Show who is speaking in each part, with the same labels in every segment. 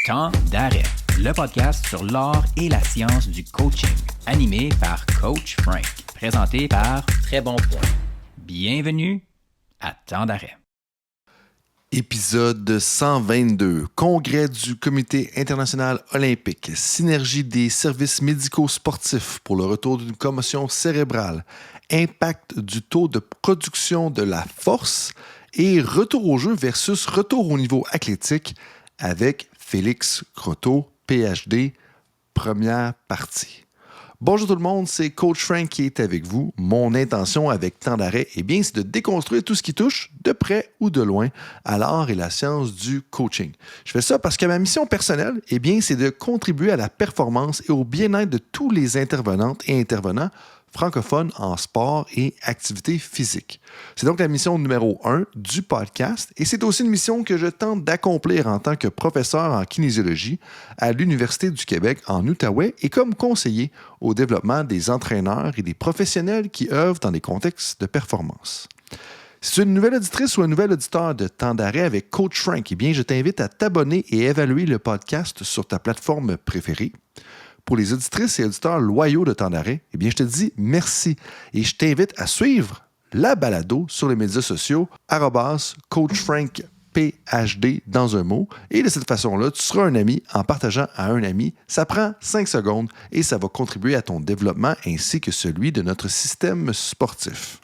Speaker 1: Temps d'arrêt, le podcast sur l'art et la science du coaching, animé par Coach Frank, présenté par Très Bon Point. Bienvenue à Temps d'arrêt.
Speaker 2: Épisode 122, Congrès du Comité international olympique, synergie des services médicaux sportifs pour le retour d'une commotion cérébrale, impact du taux de production de la force et retour au jeu versus retour au niveau athlétique avec Félix Croteau, PhD, première partie. Bonjour tout le monde, c'est Coach Frank qui est avec vous. Mon intention avec Temps d'arrêt, c'est de déconstruire tout ce qui touche, de près ou de loin, à l'art et la science du coaching. Je fais ça parce que ma mission personnelle, c'est de contribuer à la performance et au bien-être de tous les intervenantes et intervenants francophones en sport et activité physique. C'est donc la mission numéro 1 du podcast et c'est aussi une mission que je tente d'accomplir en tant que professeur en kinésiologie à l'Université du Québec en Outaouais et comme conseiller au développement des entraîneurs et des professionnels qui œuvrent dans des contextes de performance. Si tu es une nouvelle auditrice ou un nouvel auditeur de Temps d'arrêt avec Coach Frank, je t'invite à t'abonner et évaluer le podcast sur ta plateforme préférée. Pour les auditrices et auditeurs loyaux de Temps d'arrêt, je te dis merci et je t'invite à suivre la balado sur les médias sociaux @CoachFrankPhD dans un mot. Et de cette façon-là, tu seras un ami en partageant à un ami. Ça prend 5 secondes et ça va contribuer à ton développement ainsi que celui de notre système sportif.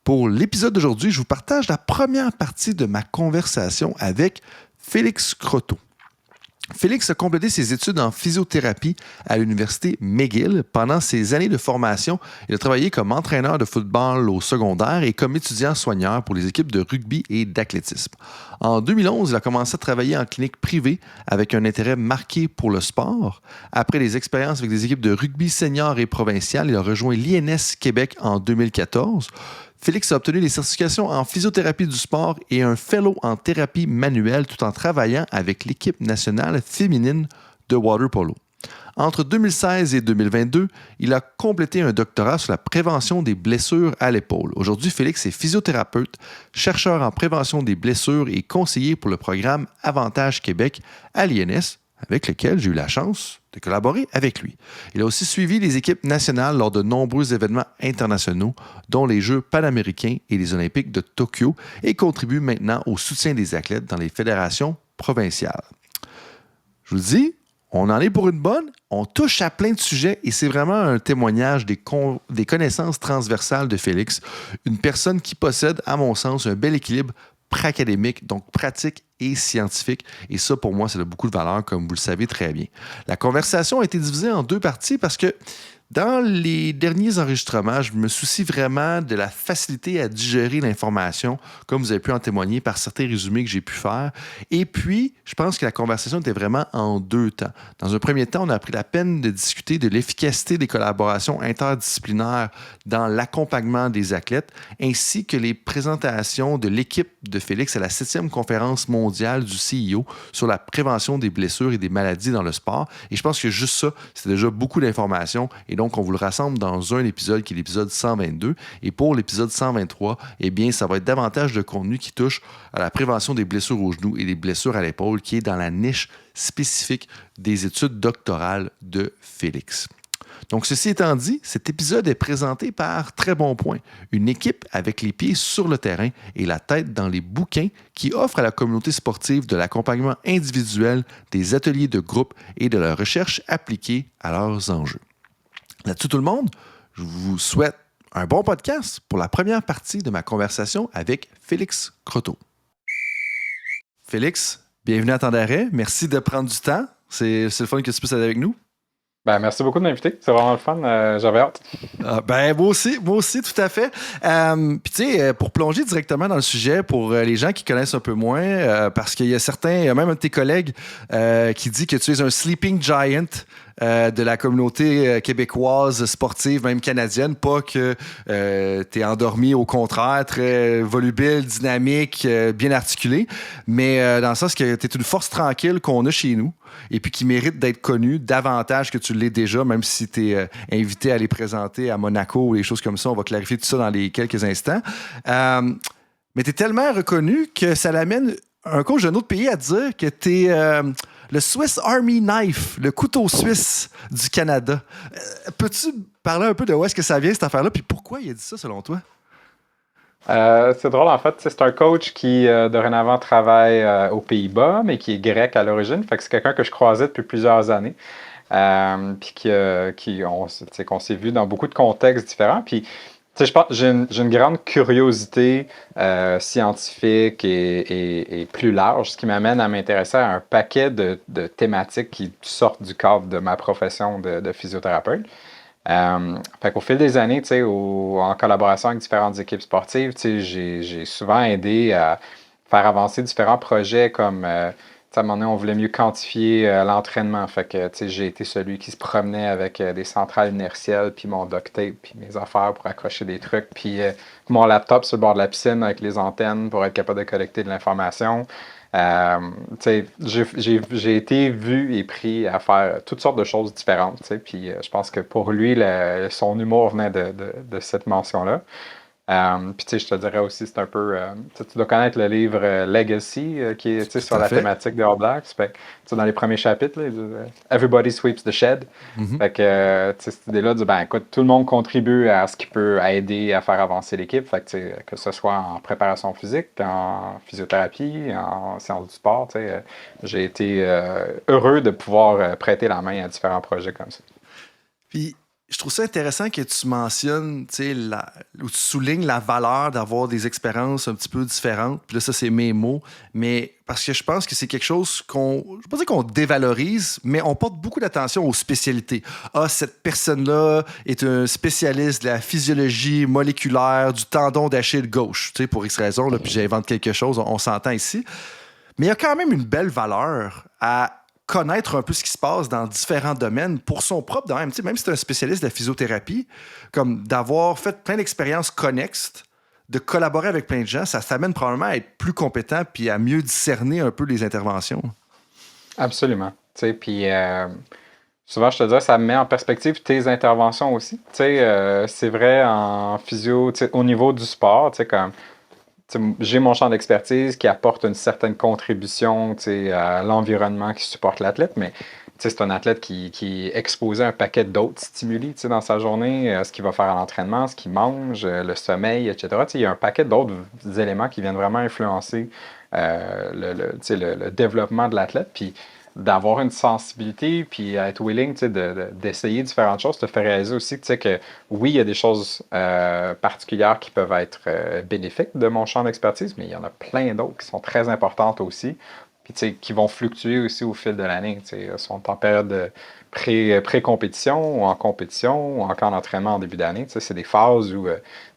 Speaker 2: Pour l'épisode d'aujourd'hui, je vous partage la première partie de ma conversation avec Félix Croteau. Félix a complété ses études en physiothérapie à l'université McGill. Pendant ses années de formation, il a travaillé comme entraîneur de football au secondaire et comme étudiant-soigneur pour les équipes de rugby et d'athlétisme. En 2011, il a commencé à travailler en clinique privée avec un intérêt marqué pour le sport. Après des expériences avec des équipes de rugby senior et provincial, il a rejoint l'INS Québec en 2014. Félix a obtenu des certifications en physiothérapie du sport et un fellow en thérapie manuelle tout en travaillant avec l'équipe nationale féminine de water polo. Entre 2016 et 2022, il a complété un doctorat sur la prévention des blessures à l'épaule. Aujourd'hui, Félix est physiothérapeute, chercheur en prévention des blessures et conseiller pour le programme Avantage Québec à l'INS, avec lequel j'ai eu la chance de collaborer avec lui. Il a aussi suivi les équipes nationales lors de nombreux événements internationaux, dont les Jeux panaméricains et les Olympiques de Tokyo, et contribue maintenant au soutien des athlètes dans les fédérations provinciales. Je vous le dis, on en est pour une bonne, on touche à plein de sujets et c'est vraiment un témoignage des connaissances transversales de Félix, une personne qui possède, à mon sens, un bel équilibre académique, donc pratique et scientifique. Et ça, pour moi, ça a beaucoup de valeur, comme vous le savez très bien. La conversation a été divisée en 2 parties parce que dans les derniers enregistrements, je me soucie vraiment de la facilité à digérer l'information, comme vous avez pu en témoigner par certains résumés que j'ai pu faire. Et puis, je pense que la conversation était vraiment en 2 temps. Dans un premier temps, on a pris la peine de discuter de l'efficacité des collaborations interdisciplinaires dans l'accompagnement des athlètes, ainsi que les présentations de l'équipe de Félix à la 7e conférence mondiale du CIO sur la prévention des blessures et des maladies dans le sport. Et je pense que juste ça, c'est déjà beaucoup d'informations. Et donc, on vous le rassemble dans un épisode qui est l'épisode 122. Et pour l'épisode 123, ça va être davantage de contenu qui touche à la prévention des blessures aux genoux et des blessures à l'épaule, qui est dans la niche spécifique des études doctorales de Félix. Donc, ceci étant dit, cet épisode est présenté par Très Bon Point, une équipe avec les pieds sur le terrain et la tête dans les bouquins qui offre à la communauté sportive de l'accompagnement individuel, des ateliers de groupe et de la recherche appliquée à leurs enjeux. Là-dessus, tout le monde, je vous souhaite un bon podcast pour la première partie de ma conversation avec Félix Croteau. Félix, bienvenue à Temps d'arrêt. Merci de prendre du temps. C'est le fun que tu puisses être avec nous.
Speaker 3: Merci beaucoup de m'inviter. C'est vraiment le fun. J'avais hâte.
Speaker 2: Moi aussi, tout à fait. Puis tu sais, pour plonger directement dans le sujet, pour les gens qui connaissent un peu moins, parce qu'il y a même un de tes collègues qui dit que tu es un sleeping giant de la communauté québécoise, sportive, même canadienne. Pas que tu es endormi, au contraire, très volubile, dynamique, bien articulé, mais dans le sens que tu es une force tranquille qu'on a chez nous et puis qui mérite d'être connue davantage que tu l'es déjà, même si tu es invité à les présenter à Monaco ou des choses comme ça. On va clarifier tout ça dans les quelques instants. Mais tu es tellement reconnu que ça l'amène un coach d'un autre pays à dire que tu es le Swiss Army Knife, le couteau suisse du Canada. Peux-tu parler un peu de où est-ce que ça vient, cette affaire-là, puis pourquoi il a dit ça, selon toi?
Speaker 3: C'est drôle, en fait, c'est un coach qui, dorénavant, travaille aux Pays-Bas, mais qui est grec à l'origine. Fait que c'est quelqu'un que je croisais depuis plusieurs années. Puis qu'on s'est vu dans beaucoup de contextes différents. Puis, tu sais, je pense j'ai une grande curiosité scientifique et plus large, ce qui m'amène à m'intéresser à un paquet de thématiques qui sortent du cadre de ma profession de physiothérapeute. Fait qu'au fil des années, tu sais, en collaboration avec différentes équipes sportives, tu sais, j'ai souvent aidé à faire avancer différents projets comme, tu sais, à un moment donné, on voulait mieux quantifier l'entraînement. Fait que, tu sais, j'ai été celui qui se promenait avec des centrales inertielles, puis mon duct tape, puis mes affaires pour accrocher des trucs, puis mon laptop sur le bord de la piscine avec les antennes pour être capable de collecter de l'information. Tu sais, j'ai été vu et pris à faire toutes sortes de choses différentes, tu sais, puis je pense que pour lui, son humour venait de cette mention-là. Puis tu sais, je te dirais aussi, c'est un peu, tu dois connaître le livre Legacy, qui est, tu sais, sur la thématique des All Blacks. Fait que, tu sais, dans les premiers chapitres, là, Everybody sweeps the shed. Fait que, tu sais, cette idée-là, ben écoute, tout le monde contribue à ce qui peut aider à faire avancer l'équipe. Fait que, tu sais, que ce soit en préparation physique, en physiothérapie, en sciences du sport, tu sais, j'ai été heureux de pouvoir prêter la main à différents projets comme ça.
Speaker 2: Puis, je trouve ça intéressant que tu mentionnes, tu sais, ou tu soulignes la valeur d'avoir des expériences un petit peu différentes. Puis là, ça, c'est mes mots. Mais parce que je pense que c'est quelque chose je ne vais pas dire qu'on dévalorise, mais on porte beaucoup d'attention aux spécialités. Ah, cette personne-là est un spécialiste de la physiologie moléculaire du tendon d'Achille gauche, tu sais, pour X raison, là, puis j'invente quelque chose, on s'entend ici. Mais il y a quand même une belle valeur à connaître un peu ce qui se passe dans différents domaines pour son propre domaine. Tu sais, même si tu es un spécialiste de la physiothérapie, comme d'avoir fait plein d'expériences connexes, de collaborer avec plein de gens, ça t'amène probablement à être plus compétent puis à mieux discerner un peu les interventions.
Speaker 3: Absolument. Tu sais, puis souvent, je te dirais, ça met en perspective tes interventions aussi. Tu sais, c'est vrai en physio, tu sais, au niveau du sport, tu sais, comme j'ai mon champ d'expertise qui apporte une certaine contribution à l'environnement qui supporte l'athlète, mais c'est un athlète qui est exposé à un paquet d'autres stimuli dans sa journée, ce qu'il va faire à l'entraînement, ce qu'il mange, le sommeil, etc. Il y a un paquet d'autres éléments qui viennent vraiment influencer le développement de l'athlète. Puis d'avoir une sensibilité puis être willing d'essayer différentes choses te fait réaliser aussi que oui, il y a des choses particulières qui peuvent être bénéfiques de mon champ d'expertise, mais il y en a plein d'autres qui sont très importantes aussi, puis qui vont fluctuer aussi au fil de l'année. Elles sont en période de pré-compétition ou en compétition ou encore en entraînement en début d'année. C'est des phases où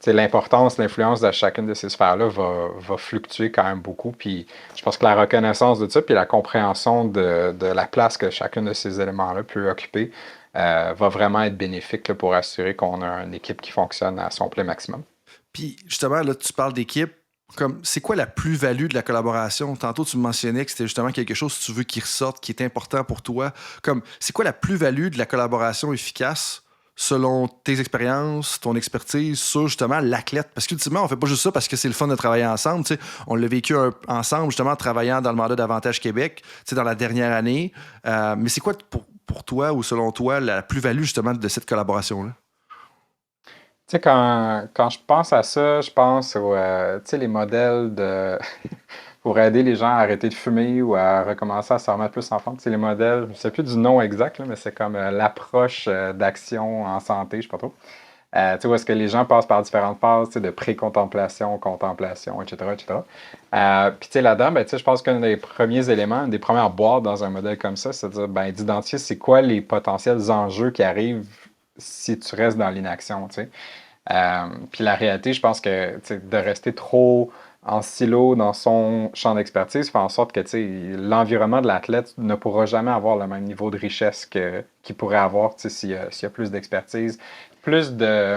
Speaker 3: l'importance, l'influence de chacune de ces sphères-là va fluctuer quand même beaucoup. Puis je pense que la reconnaissance de ça puis la compréhension de la place que chacun de ces éléments-là peut occuper va vraiment être bénéfique là, pour assurer qu'on a une équipe qui fonctionne à son plein maximum.
Speaker 2: Puis justement, là, tu parles d'équipe. Comme, c'est quoi la plus-value de la collaboration? Tantôt, tu me mentionnais que c'était justement quelque chose que tu veux qu'il ressorte, qui est important pour toi. Comme, c'est quoi la plus-value de la collaboration efficace selon tes expériences, ton expertise sur justement l'athlète? Parce qu'ultimement, on fait pas juste ça parce que c'est le fun de travailler ensemble. T'sais. On l'a vécu ensemble, justement, en travaillant dans le mandat d'Avantage Québec dans la dernière année. Mais c'est quoi pour toi ou selon toi la plus-value justement de cette collaboration-là?
Speaker 3: Tu sais, quand je pense à ça, je pense aux les modèles pour aider les gens à arrêter de fumer ou à recommencer à se remettre plus en forme. Tu sais, les modèles, je ne sais plus du nom exact, là, mais c'est comme l'approche d'action en santé, je ne sais pas trop. Tu sais, où est-ce que les gens passent par différentes phases de pré-contemplation, contemplation, etc., etc. Puis, tu sais, là-dedans, ben, tu sais, je pense qu'un des premiers éléments, une des premières boîtes dans un modèle comme ça, c'est d'identifier c'est quoi les potentiels enjeux qui arrivent si tu restes dans l'inaction, tu sais. Puis la réalité, je pense que de rester trop en silo dans son champ d'expertise fait en sorte que l'environnement de l'athlète ne pourra jamais avoir le même niveau de richesse qu'il pourrait avoir s'il y a plus d'expertise, plus de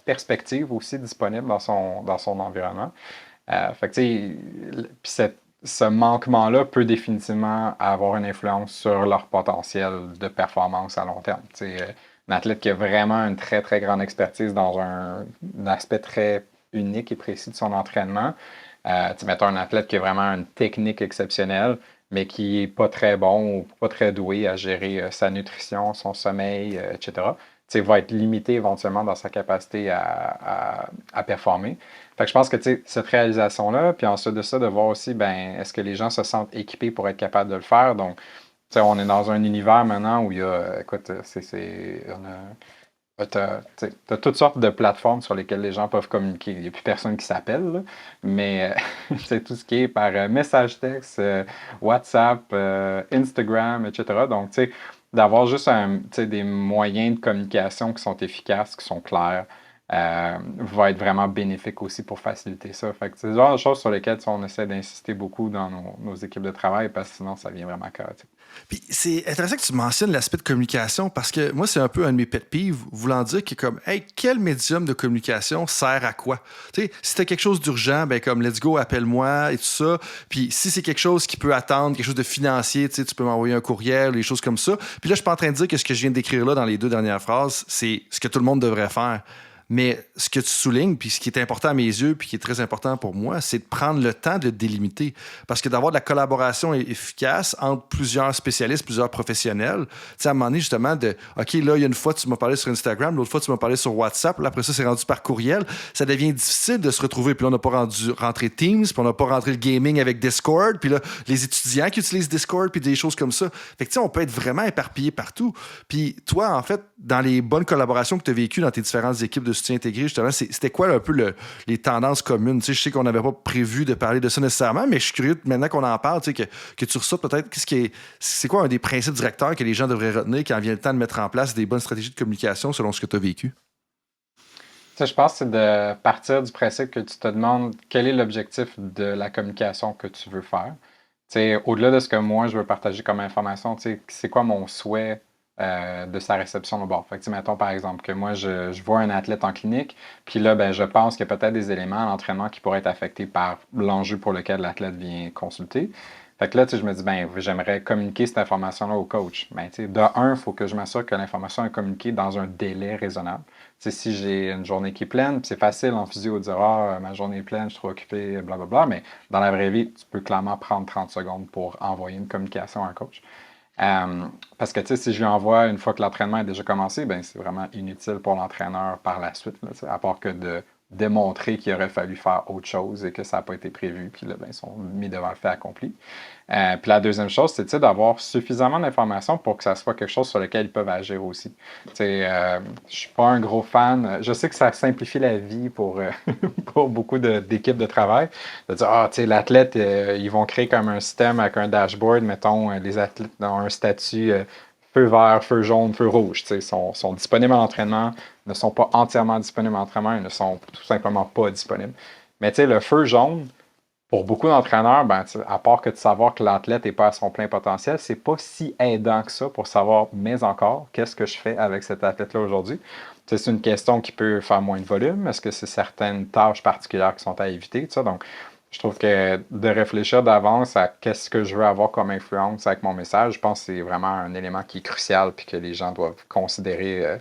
Speaker 3: perspectives aussi disponibles dans son environnement. Fait que ce manquement-là peut définitivement avoir une influence sur leur potentiel de performance à long terme. Un athlète qui a vraiment une très, très grande expertise dans un aspect très unique et précis de son entraînement. Mettons un athlète qui a vraiment une technique exceptionnelle, mais qui n'est pas très bon ou pas très doué à gérer sa nutrition, son sommeil, etc., va être limité éventuellement dans sa capacité à performer. Fait que je pense que cette réalisation-là, puis ensuite de ça, de voir aussi, ben, est-ce que les gens se sentent équipés pour être capables de le faire? Donc, on est dans un univers maintenant où il y a, écoute, t'as toutes sortes de plateformes sur lesquelles les gens peuvent communiquer. Il n'y a plus personne qui s'appelle, là, mais c'est tout ce qui est par message texte, WhatsApp, Instagram, etc. Donc, tu sais, d'avoir juste des moyens de communication qui sont efficaces, qui sont clairs, va être vraiment bénéfique aussi pour faciliter ça. Fait que c'est le genre de choses sur lesquelles on essaie d'insister beaucoup dans nos équipes de travail parce que sinon, ça devient vraiment chaotique.
Speaker 2: Puis c'est intéressant que tu mentionnes l'aspect de communication parce que moi, c'est un peu un de mes pet peeves, voulant dire que comme, hey, quel médium de communication sert à quoi? Tu sais, si t'as quelque chose d'urgent, ben comme, let's go, appelle-moi et tout ça. Puis si c'est quelque chose qui peut attendre, quelque chose de financier, tu sais, tu peux m'envoyer un courriel, des choses comme ça. Puis là, je suis pas en train de dire que ce que je viens de décrire là dans les 2 dernières phrases, c'est ce que tout le monde devrait faire. Mais ce que tu soulignes, puis ce qui est important à mes yeux, puis qui est très important pour moi, c'est de prendre le temps de délimiter. Parce que d'avoir de la collaboration efficace entre plusieurs spécialistes, plusieurs professionnels, tu sais, à un moment donné, justement, OK, là, il y a une fois, tu m'as parlé sur Instagram, l'autre fois, tu m'as parlé sur WhatsApp, là, après ça, c'est rendu par courriel. Ça devient difficile de se retrouver. Puis là, on n'a pas rentré Teams, puis on n'a pas rentré le gaming avec Discord, puis là, les étudiants qui utilisent Discord, puis des choses comme ça. Fait que, tu sais, on peut être vraiment éparpillé partout. Puis toi, en fait, dans les bonnes collaborations que tu as vécues dans tes différentes équipes de soutien intégré, justement, c'était quoi un peu les tendances communes? Tu sais, je sais qu'on n'avait pas prévu de parler de ça nécessairement, mais je suis curieux, maintenant qu'on en parle, tu sais, que tu ressortes peut-être, c'est quoi un des principes directeurs que les gens devraient retenir quand vient le temps de mettre en place des bonnes stratégies de communication selon ce que tu as vécu?
Speaker 3: Je pense que c'est de partir du principe que tu te demandes quel est l'objectif de la communication que tu veux faire. Au-delà de ce que moi, je veux partager comme information, c'est quoi mon souhait de sa réception au bord. Fait que, mettons par exemple que moi, je vois un athlète en clinique, puis là, ben, je pense qu'il y a peut-être des éléments à l'entraînement qui pourraient être affectés par l'enjeu pour lequel l'athlète vient consulter. Fait que là, je me dis, ben, j'aimerais communiquer cette information-là au coach. Ben, de un, il faut que je m'assure que l'information est communiquée dans un délai raisonnable. Si j'ai une journée qui est pleine, c'est facile en physio de dire, ma journée est pleine, je suis trop occupé, blablabla, mais dans la vraie vie, tu peux clairement prendre 30 secondes pour envoyer une communication à un coach. Parce que si je lui envoie une fois que l'entraînement est déjà commencé, ben c'est vraiment inutile pour l'entraîneur par la suite, là, à part que de démontrer qu'il aurait fallu faire autre chose et que ça n'a pas été prévu, puis là, ben, ils sont mis devant le fait accompli. Puis la deuxième chose, c'est d'avoir suffisamment d'informations pour que ça soit quelque chose sur lequel ils peuvent agir aussi. Je suis pas un gros fan. Je sais que ça simplifie la vie pour, pour beaucoup d'équipes de travail. De dire, l'athlète, ils vont créer comme un système avec un dashboard, mettons, les athlètes ont un statut feu vert, feu jaune, feu rouge. Sont disponibles à l'entraînement, ne sont pas entièrement disponibles à l'entraînement, ils ne sont tout simplement pas disponibles. Mais le feu jaune, pour beaucoup d'entraîneurs, ben, à part que de savoir que l'athlète n'est pas à son plein potentiel, c'est pas si aidant que ça pour savoir, mais encore, qu'est-ce que je fais avec cet athlète-là aujourd'hui. C'est une question qui peut faire moins de volume. Est-ce que c'est certaines tâches particulières qui sont à éviter? Donc, je trouve que de réfléchir d'avance à qu'est-ce que je veux avoir comme influence avec mon message, je pense que c'est vraiment un élément qui est crucial puis que les gens doivent considérer.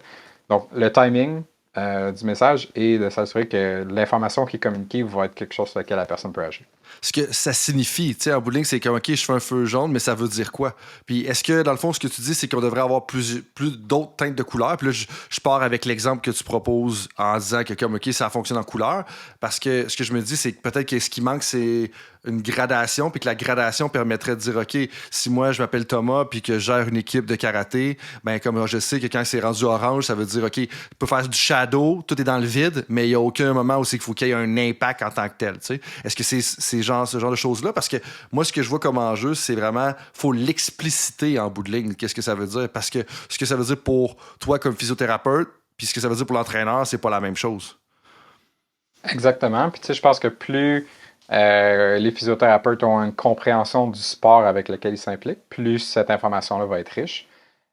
Speaker 3: Donc, le timing du message et de s'assurer que l'information qui est communiquée va être quelque chose sur lequel la personne peut agir.
Speaker 2: Ce que ça signifie, tu sais, en bout de ligne, c'est comme, OK, je fais un feu jaune, mais ça veut dire quoi? Puis est-ce que, dans le fond, ce que tu dis, c'est qu'on devrait avoir plus d'autres teintes de couleurs? Puis là, je pars avec l'exemple que tu proposes en disant que, comme, OK, ça fonctionne en couleur. Parce que ce que je me dis, c'est que peut-être que ce qui manque, c'est une gradation, puis que la gradation permettrait de dire, OK, si moi, je m'appelle Thomas, puis que je gère une équipe de karaté, ben comme je sais que quand c'est rendu orange, ça veut dire, OK, tu peux faire du shadow, tout est dans le vide, mais il n'y a aucun moment où c'est qu'il faut qu'il y ait un impact en tant que tel, tu sais. Est-ce que c'est ce genre de choses-là? Parce que moi, ce que je vois comme enjeu, c'est vraiment, faut l'expliciter en bout de ligne. Qu'est-ce que ça veut dire? Parce que ce que ça veut dire pour toi comme physiothérapeute, puis ce que ça veut dire pour l'entraîneur, c'est pas la même chose.
Speaker 3: Exactement. Puis je pense que plus les physiothérapeutes ont une compréhension du sport avec lequel ils s'impliquent, plus cette information-là va être riche.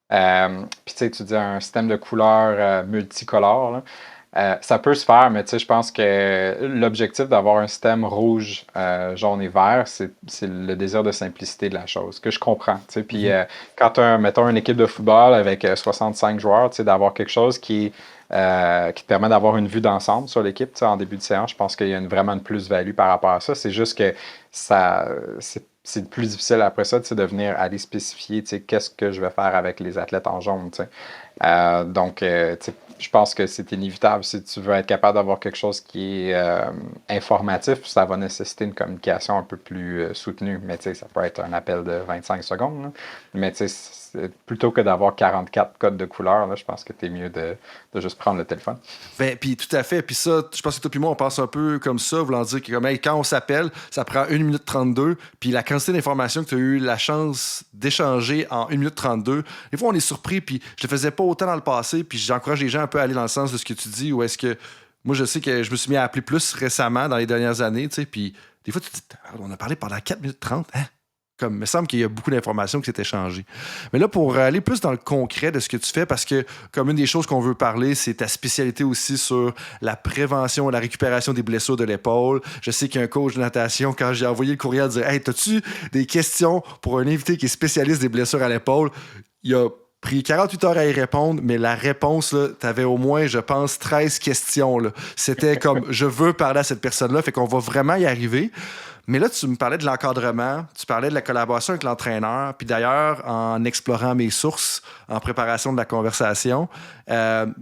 Speaker 3: Puis tu dis un système de couleurs multicolores, là. Ça peut se faire, mais je pense que l'objectif d'avoir un système rouge, jaune et vert, c'est le désir de simplicité de la chose, que je comprends. Puis quand tu as, mettons, une équipe de football avec 65 joueurs, d'avoir quelque chose qui te permet d'avoir une vue d'ensemble sur l'équipe en début de séance, je pense qu'il y a vraiment une plus-value par rapport à ça. C'est juste que c'est c'est plus difficile après ça, de venir aller spécifier, qu'est-ce que je vais faire avec les athlètes en jaune, donc, je pense que c'est inévitable. Si tu veux être capable d'avoir quelque chose qui est informatif, ça va nécessiter une communication un peu plus soutenue. Mais ça peut être un appel de 25 secondes. Là. Mais plutôt que d'avoir 44 codes de couleurs, là, je pense que c'est mieux de juste prendre le téléphone.
Speaker 2: Ben, puis tout à fait. Puis ça, je pense que toi et moi, on pense un peu comme ça, voulant dire que quand on s'appelle, ça prend 1 minute 32. Puis la quantité d'informations que tu as eu la chance d'échanger en 1 minute 32, des fois, on est surpris. Puis je le faisais pas autant dans le passé. Puis j'encourage les gens un peu à aller dans le sens de ce que tu dis. Ou est-ce que moi, je sais que je me suis mis à appeler plus récemment dans les dernières années. Puis des fois, tu te dis, on a parlé pendant 4 minutes 30. Hein? Comme, il me semble qu'il y a beaucoup d'informations qui s'est échangées. Mais là, pour aller plus dans le concret de ce que tu fais, parce que comme une des choses qu'on veut parler, c'est ta spécialité aussi sur la prévention et la récupération des blessures de l'épaule. Je sais qu'il y a un coach de natation, quand j'ai envoyé le courriel, dire « Hey, as-tu des questions pour un invité qui est spécialiste des blessures à l'épaule? » Il a pris 48 heures à y répondre, mais la réponse, tu avais au moins, je pense, 13 questions. Là. C'était comme « Je veux parler à cette personne-là », fait qu'on va vraiment y arriver. Mais là, tu me parlais de l'encadrement, tu parlais de la collaboration avec l'entraîneur, puis d'ailleurs, en explorant mes sources, en préparation de la conversation, il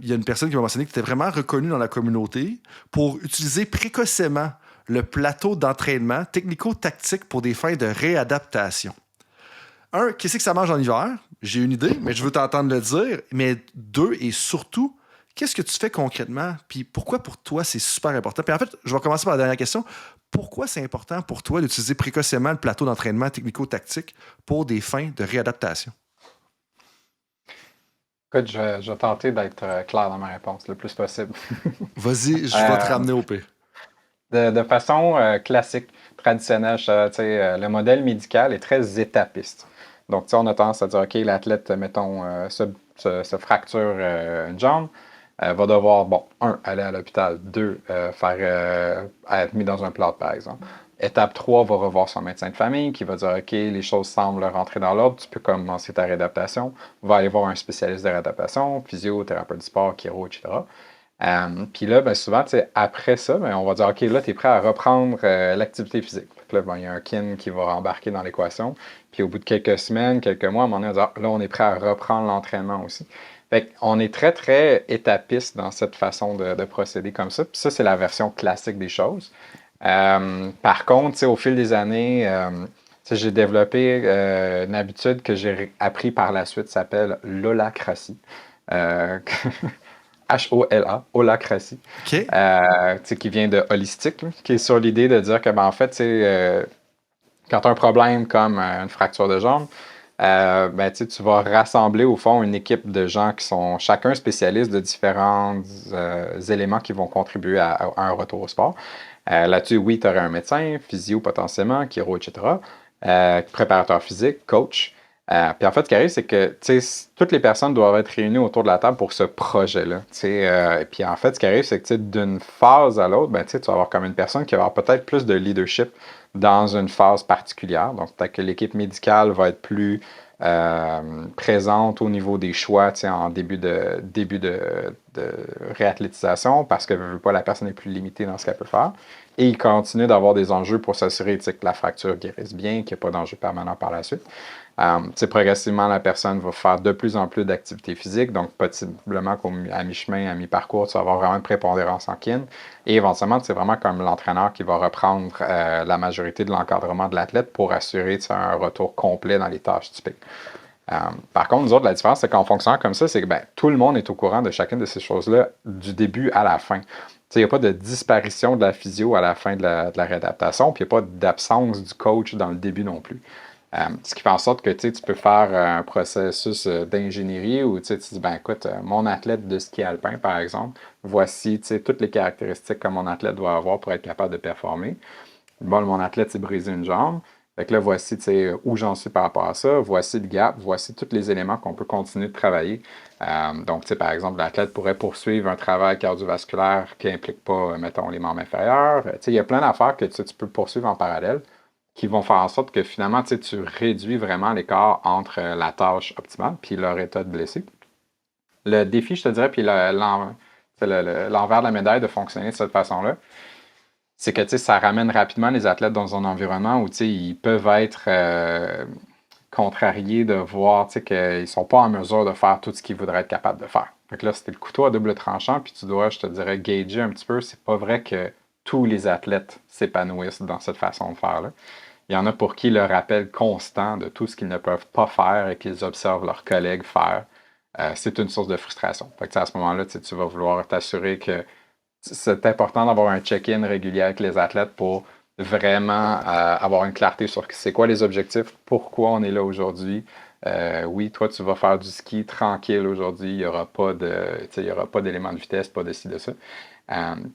Speaker 2: y a une personne qui m'a mentionné que tu étais vraiment reconnu dans la communauté pour utiliser précocement le plateau d'entraînement technico-tactique pour des fins de réadaptation. Un, qu'est-ce que ça mange en hiver? J'ai une idée, mais je veux t'entendre le dire. Mais deux, et surtout, qu'est-ce que tu fais concrètement? Puis pourquoi pour toi c'est super important? Puis en fait, je vais commencer par la dernière question. Pourquoi c'est important pour toi d'utiliser précocement le plateau d'entraînement technico-tactique pour des fins de réadaptation?
Speaker 3: Écoute, je vais tenter d'être clair dans ma réponse le plus possible.
Speaker 2: Vas-y, je vais te ramener au pire.
Speaker 3: De façon classique, traditionnelle, le modèle médical est très étapiste. Donc, on a tendance à dire, OK, l'athlète, mettons, se fracture une jambe, va devoir, aller à l'hôpital, 2, être mis dans un plâtre, par exemple. Étape 3, va revoir son médecin de famille qui va dire, OK, les choses semblent rentrer dans l'ordre, tu peux commencer ta réadaptation, va aller voir un spécialiste de réadaptation, physio, thérapeute du sport, chiro, etc. Puis là, souvent, après ça, on va dire, OK, là, tu es prêt à reprendre l'activité physique. Là, il y a un kin qui va embarquer dans l'équation. Puis au bout de quelques semaines, quelques mois, à un moment donné, on va dire, là, on est prêt à reprendre l'entraînement aussi. Fait qu'on est très, très étapiste dans cette façon de procéder comme ça. Puis ça, c'est la version classique des choses. Par contre, au fil des années, j'ai développé une habitude que j'ai appris par la suite, ça s'appelle l'holacratie. H-O-L-A, holacratie,
Speaker 2: Okay.
Speaker 3: qui vient de holistique, là, qui est sur l'idée de dire que, en fait, quand tu as un problème comme une fracture de jambe, tu vas rassembler, au fond, une équipe de gens qui sont chacun spécialistes de différents éléments qui vont contribuer à un retour au sport. Là-dessus, oui, tu aurais un médecin, physio potentiellement, chiro, etc., préparateur physique, coach. Puis en fait, ce qui arrive, c'est que toutes les personnes doivent être réunies autour de la table pour ce projet-là. Puis en fait, ce qui arrive, c'est que d'une phase à l'autre, tu vas avoir comme une personne qui va avoir peut-être plus de leadership dans une phase particulière. Donc, peut-être que l'équipe médicale va être plus présente au niveau des choix en début de réathlétisation parce que la personne est plus limitée dans ce qu'elle peut faire. Et il continue d'avoir des enjeux pour s'assurer que la fracture guérisse bien, qu'il n'y a pas d'enjeu permanent par la suite. Progressivement, la personne va faire de plus en plus d'activité physique, donc possiblement qu'à mi-chemin, à mi-parcours, tu vas avoir vraiment une prépondérance en kin. Et éventuellement, c'est vraiment comme l'entraîneur qui va reprendre la majorité de l'encadrement de l'athlète pour assurer un retour complet dans les tâches typiques. Par contre, nous autres, la différence, c'est qu'en fonctionnant comme ça, c'est que tout le monde est au courant de chacune de ces choses-là du début à la fin. Il n'y a pas de disparition de la physio à la fin de la réadaptation, puis il n'y a pas d'absence du coach dans le début non plus. Ce qui fait en sorte que tu peux faire un processus d'ingénierie où tu dis, écoute, mon athlète de ski alpin, par exemple, voici toutes les caractéristiques que mon athlète doit avoir pour être capable de performer. Bon, mon athlète s'est brisé une jambe. Fait que là, voici où j'en suis par rapport à ça. Voici le gap. Voici tous les éléments qu'on peut continuer de travailler. Donc, par exemple, l'athlète pourrait poursuivre un travail cardiovasculaire qui n'implique pas, mettons, les membres inférieurs. Il y a plein d'affaires que tu peux poursuivre en parallèle qui vont faire en sorte que finalement, tu réduis vraiment l'écart entre la tâche optimale puis leur état de blessé. Le défi, je te dirais, puis l'envers de la médaille de fonctionner de cette façon-là, c'est que ça ramène rapidement les athlètes dans un environnement où ils peuvent être contrariés de voir qu'ils ne sont pas en mesure de faire tout ce qu'ils voudraient être capables de faire. Donc là, c'était le couteau à double tranchant, puis tu dois, je te dirais, gager un petit peu. C'est pas vrai que tous les athlètes s'épanouissent dans cette façon de faire-là. Il y en a pour qui le rappel constant de tout ce qu'ils ne peuvent pas faire et qu'ils observent leurs collègues faire, c'est une source de frustration. Fait que, à ce moment-là, tu vas vouloir t'assurer que c'est important d'avoir un check-in régulier avec les athlètes pour vraiment avoir une clarté sur c'est quoi les objectifs, pourquoi on est là aujourd'hui. Oui, toi, tu vas faire du ski tranquille aujourd'hui, il n'y aura pas d'éléments de vitesse, pas de ci, de ça.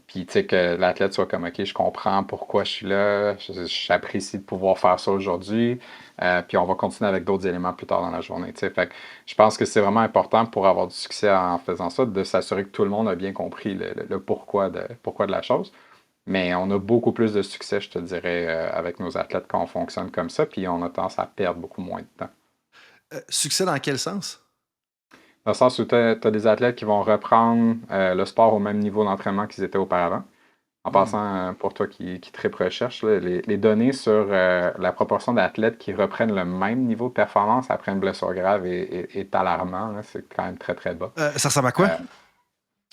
Speaker 3: Puis, que l'athlète soit comme, OK, je comprends pourquoi je suis là, j'apprécie de pouvoir faire ça aujourd'hui, puis on va continuer avec d'autres éléments plus tard dans la journée. Fait que je pense que c'est vraiment important pour avoir du succès en faisant ça, de s'assurer que tout le monde a bien compris le pourquoi de la chose. Mais on a beaucoup plus de succès, je te dirais, avec nos athlètes quand on fonctionne comme ça, puis on a tendance à perdre beaucoup moins de temps.
Speaker 2: Succès dans quel sens?
Speaker 3: Dans le sens où tu as des athlètes qui vont reprendre le sport au même niveau d'entraînement qu'ils étaient auparavant. En passant, pour toi qui tripe recherche, là, les données sur la proportion d'athlètes qui reprennent le même niveau de performance après une blessure grave est alarmant. Là. C'est quand même très, très bas.
Speaker 2: Ça ressemble à quoi?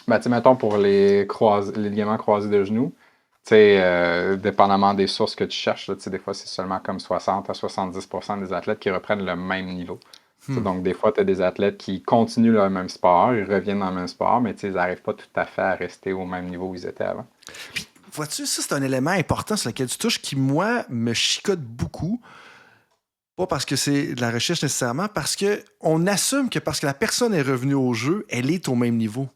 Speaker 3: Mettons pour les ligaments croisés de genoux, dépendamment des sources que tu cherches, là, des fois, c'est seulement comme 60 à 70% des athlètes qui reprennent le même niveau. Donc, des fois, tu as des athlètes qui continuent le même sport, ils reviennent dans le même sport, mais ils n'arrivent pas tout à fait à rester au même niveau où ils étaient avant.
Speaker 2: Puis, vois-tu, ça, c'est un élément important sur lequel tu touches qui, moi, me chicote beaucoup. Pas parce que c'est de la recherche nécessairement, parce qu'on assume que parce que la personne est revenue au jeu, elle est au même niveau.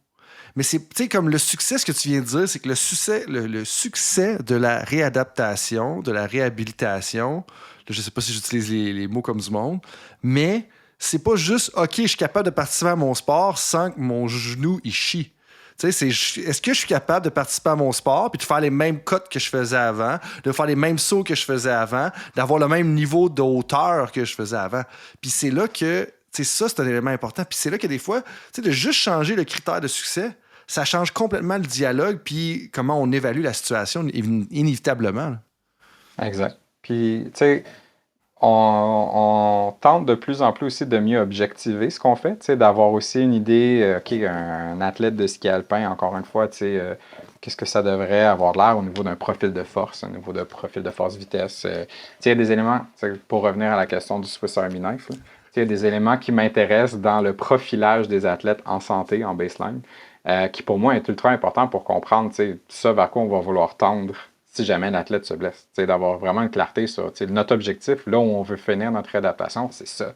Speaker 2: Mais c'est comme le succès, ce que tu viens de dire, c'est que le succès de la réadaptation, de la réhabilitation, je ne sais pas si j'utilise les mots comme du monde, mais c'est pas juste « OK, je suis capable de participer à mon sport sans que mon genou il chie ». Est-ce que je suis capable de participer à mon sport puis de faire les mêmes cotes que je faisais avant, de faire les mêmes sauts que je faisais avant, d'avoir le même niveau de hauteur que je faisais avant? Puis c'est là que, ça, c'est un élément important. Puis c'est là que des fois, de juste changer le critère de succès, ça change complètement le dialogue puis comment on évalue la situation inévitablement. Là.
Speaker 3: Exact. Puis, tu sais, on tente de plus en plus aussi de mieux objectiver ce qu'on fait, d'avoir aussi une idée, OK, un athlète de ski alpin, encore une fois, qu'est-ce que ça devrait avoir l'air au niveau d'un profil de force, au niveau de profil de force-vitesse. Il y a des éléments, pour revenir à la question du Swiss Army Knife, il y a des éléments qui m'intéressent dans le profilage des athlètes en santé, en baseline, qui pour moi est ultra important pour comprendre ça vers quoi on va vouloir tendre si jamais l'athlète se blesse. D'avoir vraiment une clarté sur notre objectif, là où on veut finir notre réadaptation, c'est ça.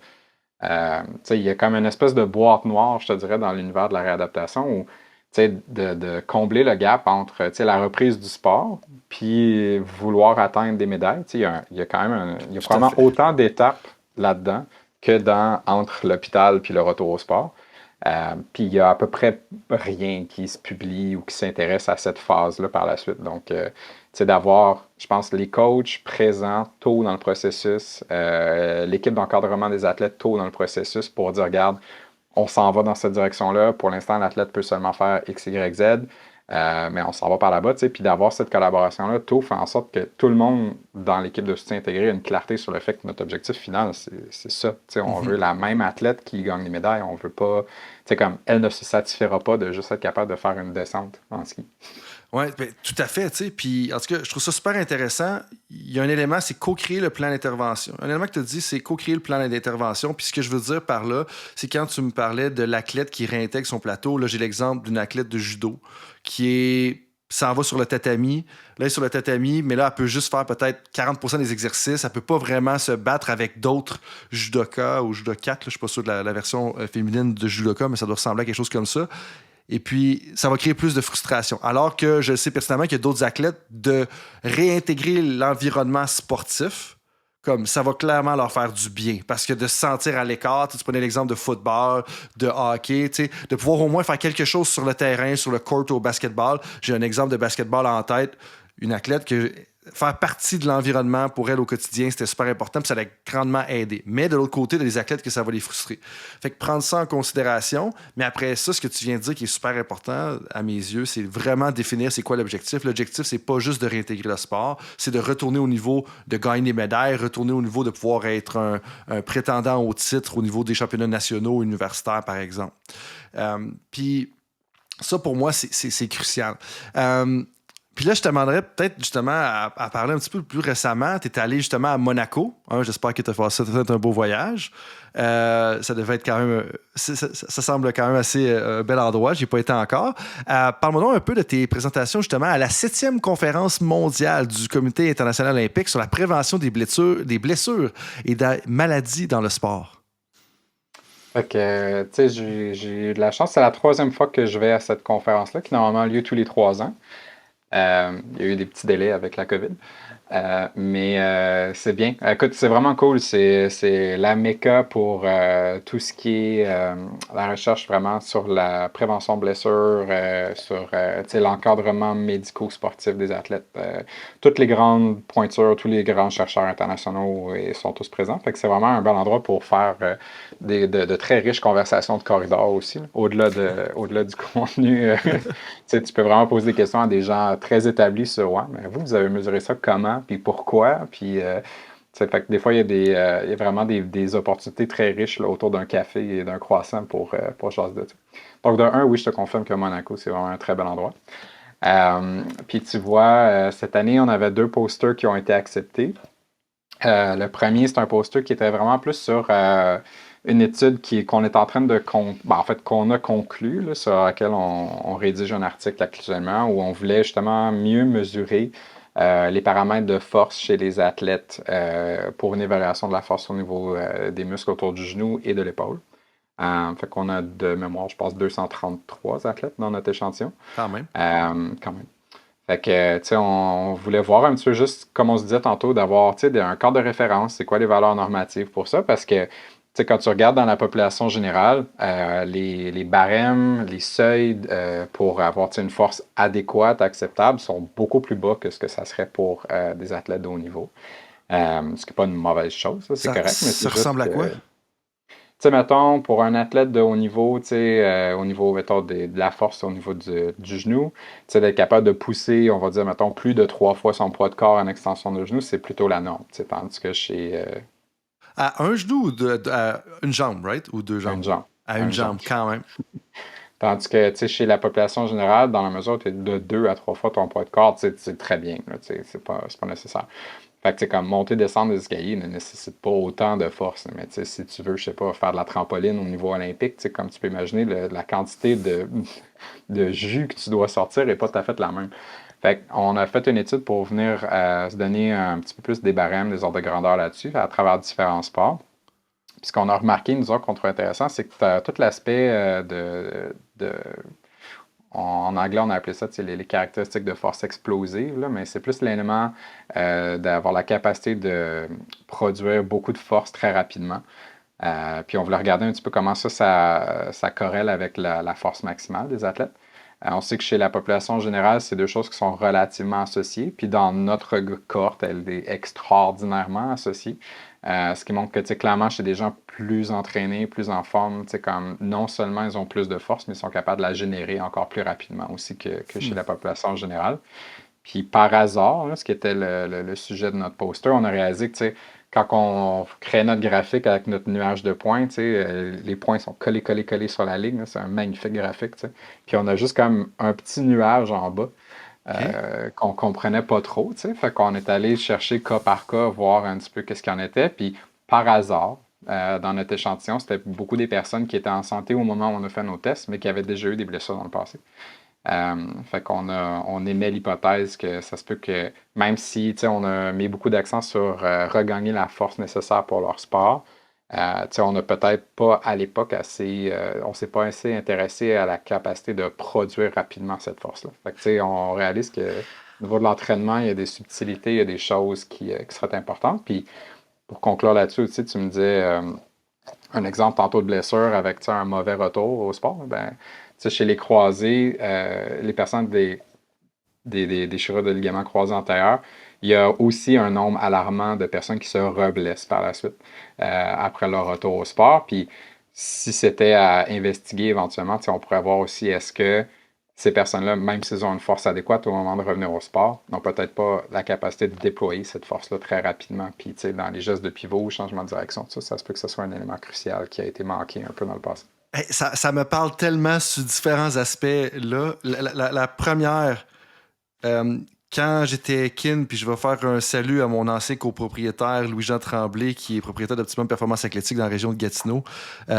Speaker 3: Il y a comme une espèce de boîte noire, je te dirais, dans l'univers de la réadaptation où de combler le gap entre la reprise du sport puis vouloir atteindre des médailles. Il y a quand même il y a probablement autant d'étapes là-dedans que entre l'hôpital puis le retour au sport. Puis il y a à peu près rien qui se publie ou qui s'intéresse à cette phase-là par la suite. Donc, c'est d'avoir, je pense, les coachs présents tôt dans le processus, l'équipe d'encadrement des athlètes tôt dans le processus pour dire, regarde, on s'en va dans cette direction-là. Pour l'instant, l'athlète peut seulement faire X, Y, Z, mais on s'en va par là-bas. Puis d'avoir cette collaboration-là tôt fait en sorte que tout le monde dans l'équipe de soutien intégré a une clarté sur le fait que notre objectif final, c'est ça. On veut la même athlète qui gagne les médailles. On veut pas, comme elle ne se satisfera pas de juste être capable de faire une descente en ski.
Speaker 2: Oui, tout à fait. Puis, en tout cas, je trouve ça super intéressant. Il y a un élément, c'est co-créer le plan d'intervention. Un élément que tu as dit, c'est co-créer le plan d'intervention. Puis, ce que je veux dire par là, c'est quand tu me parlais de l'athlète qui réintègre son plateau. Là, j'ai l'exemple d'une athlète de judo qui s'en va sur le tatami. Là, elle est sur le tatami, mais là, elle peut juste faire peut-être 40% des exercices. Elle peut pas vraiment se battre avec d'autres judokas ou judokates. Je suis pas sûr de la version féminine de judoka, mais ça doit ressembler à quelque chose comme ça. Et puis, ça va créer plus de frustration. Alors que je sais pertinemment qu'il y a d'autres athlètes de réintégrer l'environnement sportif, comme ça va clairement leur faire du bien. Parce que de se sentir à l'écart, tu prenais l'exemple de football, de hockey, de pouvoir au moins faire quelque chose sur le terrain, sur le court au basketball. J'ai un exemple de basketball en tête. Une athlète que faire partie de l'environnement pour elles au quotidien, c'était super important, puis ça l'a grandement aidé. Mais de l'autre côté, il y a des athlètes que ça va les frustrer. Fait que prendre ça en considération, mais après ça, ce que tu viens de dire qui est super important à mes yeux, c'est vraiment définir c'est quoi l'objectif. L'objectif, c'est pas juste de réintégrer le sport, c'est de retourner au niveau de gagner des médailles, retourner au niveau de pouvoir être un prétendant au titre au niveau des championnats nationaux, universitaires, par exemple. Puis ça, pour moi, c'est crucial. Puis là, je te demanderais peut-être justement à parler un petit peu plus récemment. Tu étais allé justement à Monaco. J'espère que tu as fait ça. C'était un beau voyage. Ça devait être quand même... Ça semble quand même assez bel endroit. Je n'y ai pas été encore. Parle-moi donc un peu de tes présentations justement à la 7e conférence mondiale du Comité international olympique sur la prévention des blessures et des maladies dans le sport.
Speaker 3: Fait que, tu sais, j'ai eu de la chance. C'est la 3e fois que je vais à cette conférence-là, qui normalement a lieu tous les 3 ans. Il y a eu des petits délais avec la COVID. Mais c'est bien. Écoute, c'est vraiment cool. C'est la méca pour tout ce qui est la recherche vraiment sur la prévention de blessures, sur l'encadrement médico-sportif des athlètes. Toutes les grandes pointures, tous les grands chercheurs internationaux sont tous présents. Fait que c'est vraiment un bel endroit pour faire de très riches conversations de corridor aussi. Au-delà du contenu, tu peux vraiment poser des questions à des gens très établis sur mais vous avez mesuré ça comment, puis pourquoi, puis fait que des fois, il y a vraiment des opportunités très riches là, autour d'un café et d'un croissant pour jaser de ça. Donc, de un, oui, je te confirme que Monaco, c'est vraiment un très bel endroit. Puis tu vois, cette année, on avait 2 posters qui ont été acceptés. Le premier, c'est un poster qui était vraiment plus sur une étude qu'on est en train de qu'on a conclu, là, sur laquelle on rédige un article actuellement, où on voulait justement mieux mesurer les paramètres de force chez les athlètes pour une évaluation de la force au niveau des muscles autour du genou et de l'épaule. Fait qu'on a de mémoire, je pense, 233 athlètes dans notre échantillon.
Speaker 2: Quand même.
Speaker 3: Quand même. Fait que, tu sais, on voulait voir un petit peu juste, comme on se disait tantôt, d'avoir, tu sais, un cadre de référence, c'est quoi les valeurs normatives pour ça, parce que, tu sais, quand tu regardes dans la population générale, les barèmes, les seuils pour avoir, tu sais, une force adéquate, acceptable, sont beaucoup plus bas que ce que ça serait pour des athlètes de haut niveau. Ce qui n'est pas une mauvaise chose, ça, c'est correct. Mais
Speaker 2: ça ressemble à quoi?
Speaker 3: Tu sais, mettons, pour un athlète de haut niveau, tu sais, au niveau, mettons, de la force au niveau du genou, tu sais, d'être capable de pousser, on va dire, mettons, plus de 3 fois son poids de corps en extension de genou, c'est plutôt la norme, tu sais, tandis que chez...
Speaker 2: À un genou ou à une jambe, right? Ou 2 jambes?
Speaker 3: Une jambe.
Speaker 2: À une jambe, quand même.
Speaker 3: Tandis que, tu sais, chez la population générale, dans la mesure où tu es de 2 à 3 fois ton poids de corps, tu sais, c'est très bien, là, tu sais, c'est pas nécessaire. Fait que, tu sais, comme monter, descendre des escaliers ne nécessite pas autant de force. Mais, tu sais, si tu veux, je sais pas, faire de la trampoline au niveau olympique, tu sais, comme tu peux imaginer, la quantité de jus que tu dois sortir n'est pas tout à fait la même. Fait qu'on a fait une étude pour venir se donner un petit peu plus des barèmes, des ordres de grandeur là-dessus, à travers différents sports. Puis ce qu'on a remarqué, nous autres, qu'on trouve intéressant, c'est que tu as tout l'aspect en anglais, on a appelé ça les caractéristiques de force explosive, là, mais c'est plus l'élément d'avoir la capacité de produire beaucoup de force très rapidement. Puis on voulait regarder un petit peu comment ça corrèle avec la force maximale des athlètes. On sait que chez la population générale, c'est 2 choses qui sont relativement associées. Puis dans notre cohorte, elle est extraordinairement associée. Ce qui montre que clairement, chez des gens plus entraînés, plus en forme, comme non seulement ils ont plus de force, mais ils sont capables de la générer encore plus rapidement aussi que chez la population générale. Puis par hasard, là, ce qui était le sujet de notre poster, on a réalisé que quand on crée notre graphique avec notre nuage de points, les points sont collés sur la ligne. C'est un magnifique graphique. Puis on a juste comme un petit nuage en bas. Qu'on comprenait pas trop, tu sais. Fait qu'on est allé chercher cas par cas, voir un petit peu qu'est-ce qu'il y en était. Puis, par hasard, dans notre échantillon, c'était beaucoup des personnes qui étaient en santé au moment où on a fait nos tests, mais qui avaient déjà eu des blessures dans le passé. Fait qu'on émet l'hypothèse que ça se peut que, même si, tu sais, on a mis beaucoup d'accent sur regagner la force nécessaire pour leur sport, on n'a peut-être pas à l'époque on s'est pas assez intéressé à la capacité de produire rapidement cette force-là. Fait que, on réalise que au niveau de l'entraînement, il y a des subtilités, il y a des choses qui seraient importantes. Puis pour conclure là-dessus aussi, tu me disais un exemple tantôt de blessure avec un mauvais retour au sport. Ben, chez les croisés, les personnes des déchirures de ligaments croisés antérieurs, il y a aussi un nombre alarmant de personnes qui se reblessent par la suite après leur retour au sport. Puis si c'était à investiguer éventuellement, on pourrait voir aussi est-ce que ces personnes-là, même s'ils ont une force adéquate au moment de revenir au sport, n'ont peut-être pas la capacité de déployer cette force-là très rapidement. Puis, dans les gestes de pivot, changement de direction, ça se peut que ce soit un élément crucial qui a été manqué un peu dans le passé.
Speaker 2: Hey, ça me parle tellement sur différents aspects. Là. La première, quand j'étais kin, puis je vais faire un salut à mon ancien copropriétaire, Louis-Jean Tremblay, qui est propriétaire d'Optimum Performance Athlétique dans la région de Gatineau, qui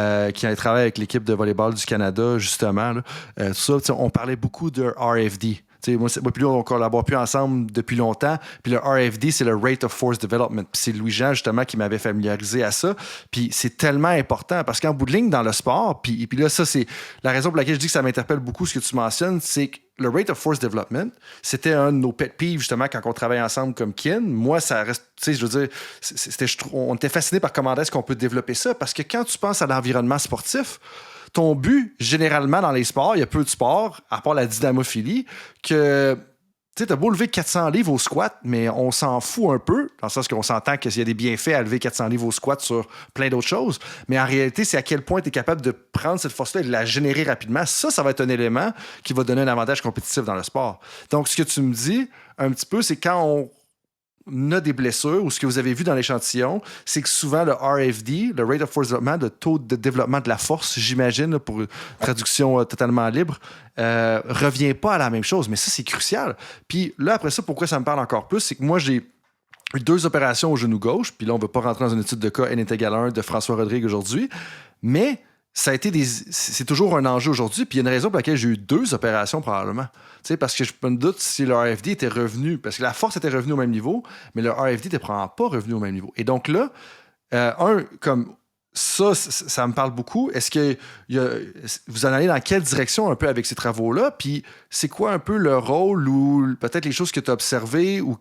Speaker 2: a travaillé avec l'équipe de volleyball du Canada, justement. Là. Tout ça, on parlait beaucoup de RFD. Moi puis lui, on collabore plus ensemble depuis longtemps. Puis le RFD, c'est le Rate of Force Development. Puis c'est Louis-Jean, justement, qui m'avait familiarisé à ça. Puis c'est tellement important parce qu'en bout de ligne, dans le sport, puis là, ça, c'est la raison pour laquelle je dis que ça m'interpelle beaucoup ce que tu mentionnes, c'est que le Rate of Force Development, c'était un de nos pet peeves, justement, quand on travaille ensemble comme kin. Moi, ça reste, je veux dire, on était fascinés par comment est-ce qu'on peut développer ça parce que quand tu penses à l'environnement sportif, ton but, généralement, dans les sports, il y a peu de sports, à part la dynamophilie, que tu sais, t'as beau lever 400 livres au squat, mais on s'en fout un peu, dans le sens qu'on s'entend qu'il y a des bienfaits à lever 400 livres au squat sur plein d'autres choses, mais en réalité, c'est à quel point tu es capable de prendre cette force-là et de la générer rapidement. Ça va être un élément qui va donner un avantage compétitif dans le sport. Donc, ce que tu me dis, un petit peu, c'est quand on a des blessures ou ce que vous avez vu dans l'échantillon, c'est que souvent le RFD, le Rate of Force Development, le taux de développement de la force, j'imagine, pour une traduction totalement libre, revient pas à la même chose. Mais ça, c'est crucial. Puis là, après ça, pourquoi ça me parle encore plus, c'est que moi, j'ai eu 2 opérations au genou gauche, puis là, on ne veut pas rentrer dans une étude de cas N = 1 de François Rodrigue aujourd'hui, mais ça a été c'est toujours un enjeu aujourd'hui, puis il y a une raison pour laquelle j'ai eu 2 opérations probablement. Parce que je me doute si le RFD était revenu, parce que la force était revenue au même niveau, mais le RFD n'était probablement pas revenu au même niveau. Et donc là, comme ça me parle beaucoup. Est-ce que vous en allez dans quelle direction un peu avec ces travaux-là? Puis c'est quoi un peu le rôle ou peut-être les choses que tu as observées ou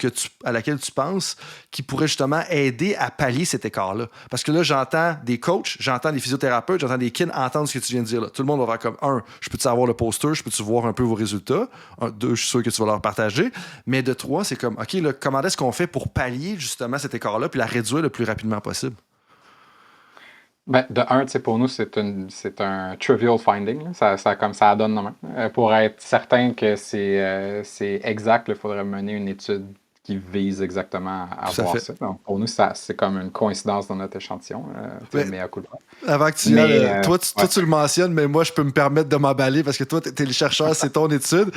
Speaker 2: à laquelle tu penses qui pourraient justement aider à pallier cet écart-là? Parce que là, j'entends des coachs, j'entends des physiothérapeutes, j'entends des kins entendre ce que tu viens de dire là. Tout le monde va faire comme je peux-tu avoir le poster, je peux-tu voir un peu vos résultats? 2, je suis sûr que tu vas leur partager. Mais de 3, c'est comme, OK, là, comment est-ce qu'on fait pour pallier justement cet écart-là puis la réduire le plus rapidement possible?
Speaker 3: Ben, de un, pour nous, c'est un trivial finding. Là. Ça donne non pour être certain que c'est exact, il faudrait mener une étude qui vise exactement à voir ça. Donc, pour nous, c'est comme une coïncidence dans notre échantillon. Mais à coup de
Speaker 2: avant que tu y ailles, toi, tu le mentionnes, mais moi, je peux me permettre de m'emballer parce que toi, t'es le chercheur, c'est ton étude.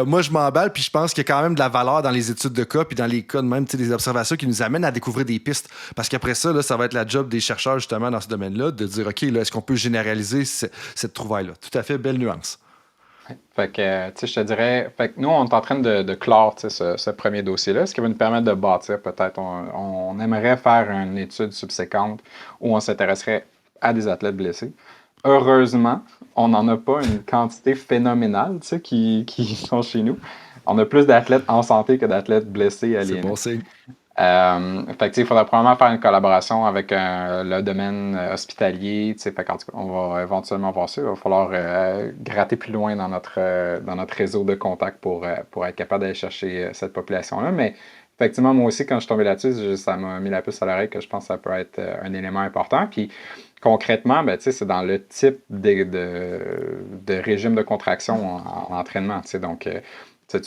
Speaker 2: Moi, je m'emballe, puis je pense qu'il y a quand même de la valeur dans les études de cas, puis dans les cas de même, des observations qui nous amènent à découvrir des pistes. Parce qu'après ça, là, ça va être la job des chercheurs, justement, dans ce domaine-là, de dire, OK, là, est-ce qu'on peut généraliser cette trouvaille-là? Tout à fait, belle nuance.
Speaker 3: Fait que, je te dirais, fait que nous, on est en train de clore ce premier dossier-là, ce qui va nous permettre de bâtir peut-être. On aimerait faire une étude subséquente où on s'intéresserait à des athlètes blessés. Heureusement, on n'en a pas une quantité phénoménale qui sont chez nous. On a plus d'athlètes en santé que d'athlètes blessés aliénés.
Speaker 2: C'est bon signe.
Speaker 3: Fait que, il faudra probablement faire une collaboration avec le domaine hospitalier. Fait on va éventuellement voir ça. Il va falloir gratter plus loin dans notre réseau de contacts pour être capable d'aller chercher cette population-là. Mais effectivement, moi aussi, quand je suis tombé là-dessus, ça m'a mis la puce à l'oreille que je pense que ça peut être un élément important. Puis concrètement, c'est dans le type de régime de contraction en entraînement. Donc, tu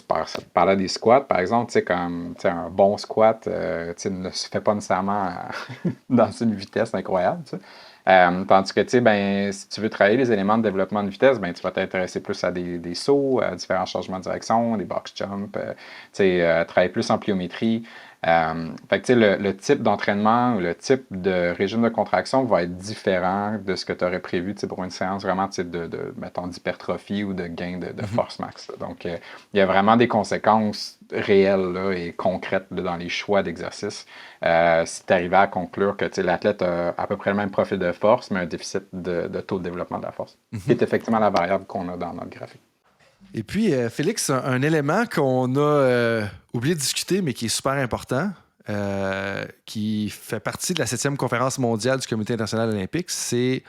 Speaker 3: parlais des squats, par exemple, comme un bon squat ne se fait pas nécessairement dans une vitesse incroyable. Tandis que si tu veux travailler les éléments de développement de vitesse, tu vas t'intéresser plus à des sauts, à différents changements de direction, des box jumps, travailler plus en pliométrie. Le type d'entraînement ou le type de régime de contraction va être différent de ce que tu aurais prévu pour une séance vraiment mettons, d'hypertrophie ou de gain de force max. Là. Donc, il y a vraiment des conséquences réelles là, et concrètes là, dans les choix d'exercice. Si tu arrives à conclure que l'athlète a à peu près le même profil de force, mais un déficit de taux de développement de la force, qui est effectivement la variable qu'on a dans notre graphique.
Speaker 2: Et puis, Félix, un élément qu'on a oublié de discuter, mais qui est super important, qui fait partie de la 7e conférence mondiale du Comité international olympique, c'est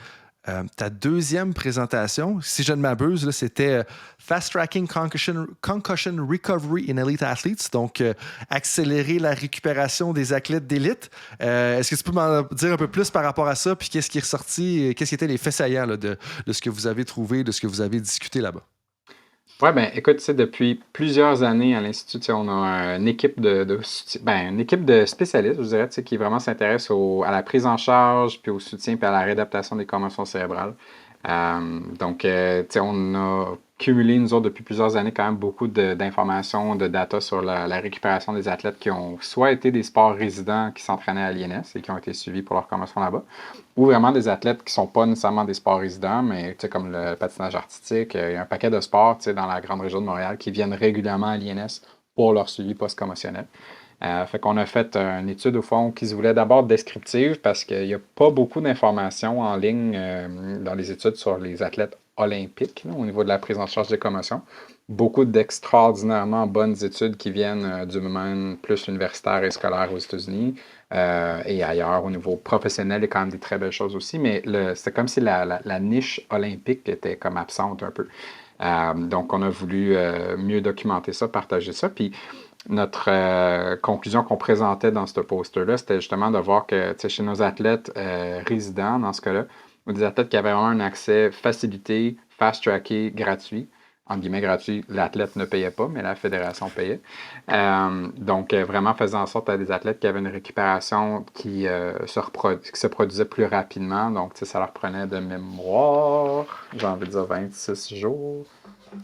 Speaker 2: Ta deuxième présentation, si je ne m'abuse, là, c'était Fast Tracking Concussion Recovery in Elite Athletes, donc accélérer la récupération des athlètes d'élite. Est-ce que tu peux m'en dire un peu plus par rapport à ça, puis qu'est-ce qui est ressorti, qu'est-ce qui étaient les faits saillants là, de ce que vous avez trouvé, de ce que vous avez discuté là-bas?
Speaker 3: Ouais, ben écoute, depuis plusieurs années à l'Institut, on a une équipe une équipe de spécialistes, je dirais, qui vraiment s'intéresse à la prise en charge, puis au soutien, puis à la réadaptation des commotions cérébrales. On a cumulé, nous autres, depuis plusieurs années, quand même beaucoup d'informations, de data sur la récupération des athlètes qui ont soit été des sports résidents qui s'entraînaient à l'INS et qui ont été suivis pour leur commotion là-bas, ou vraiment des athlètes qui ne sont pas nécessairement des sports résidents, mais comme le patinage artistique. Il y a un paquet de sports dans la grande région de Montréal qui viennent régulièrement à l'INS pour leur suivi post-commotionnel. Fait qu'on a fait une étude au fond qui se voulait d'abord descriptive parce qu'il n'y a pas beaucoup d'informations en ligne dans les études sur les athlètes olympiques là, au niveau de la prise en charge des commotions. Beaucoup d'extraordinairement bonnes études qui viennent du domaine plus universitaire et scolaire aux États-Unis et ailleurs au niveau professionnel, il y a quand même des très belles choses aussi, mais c'est comme si la niche olympique était comme absente un peu. Donc on a voulu mieux documenter ça, partager ça, puis notre conclusion qu'on présentait dans ce poster-là, c'était justement de voir que chez nos athlètes résidents, dans ce cas-là, ou des athlètes qui avaient vraiment un accès facilité, fast-tracké, gratuit, entre guillemets gratuit, l'athlète ne payait pas, mais la fédération payait. Donc, vraiment faisant en sorte à des athlètes qui avaient une récupération qui se produisait plus rapidement. Donc, ça leur prenait de mémoire, j'ai envie de dire 26 jours.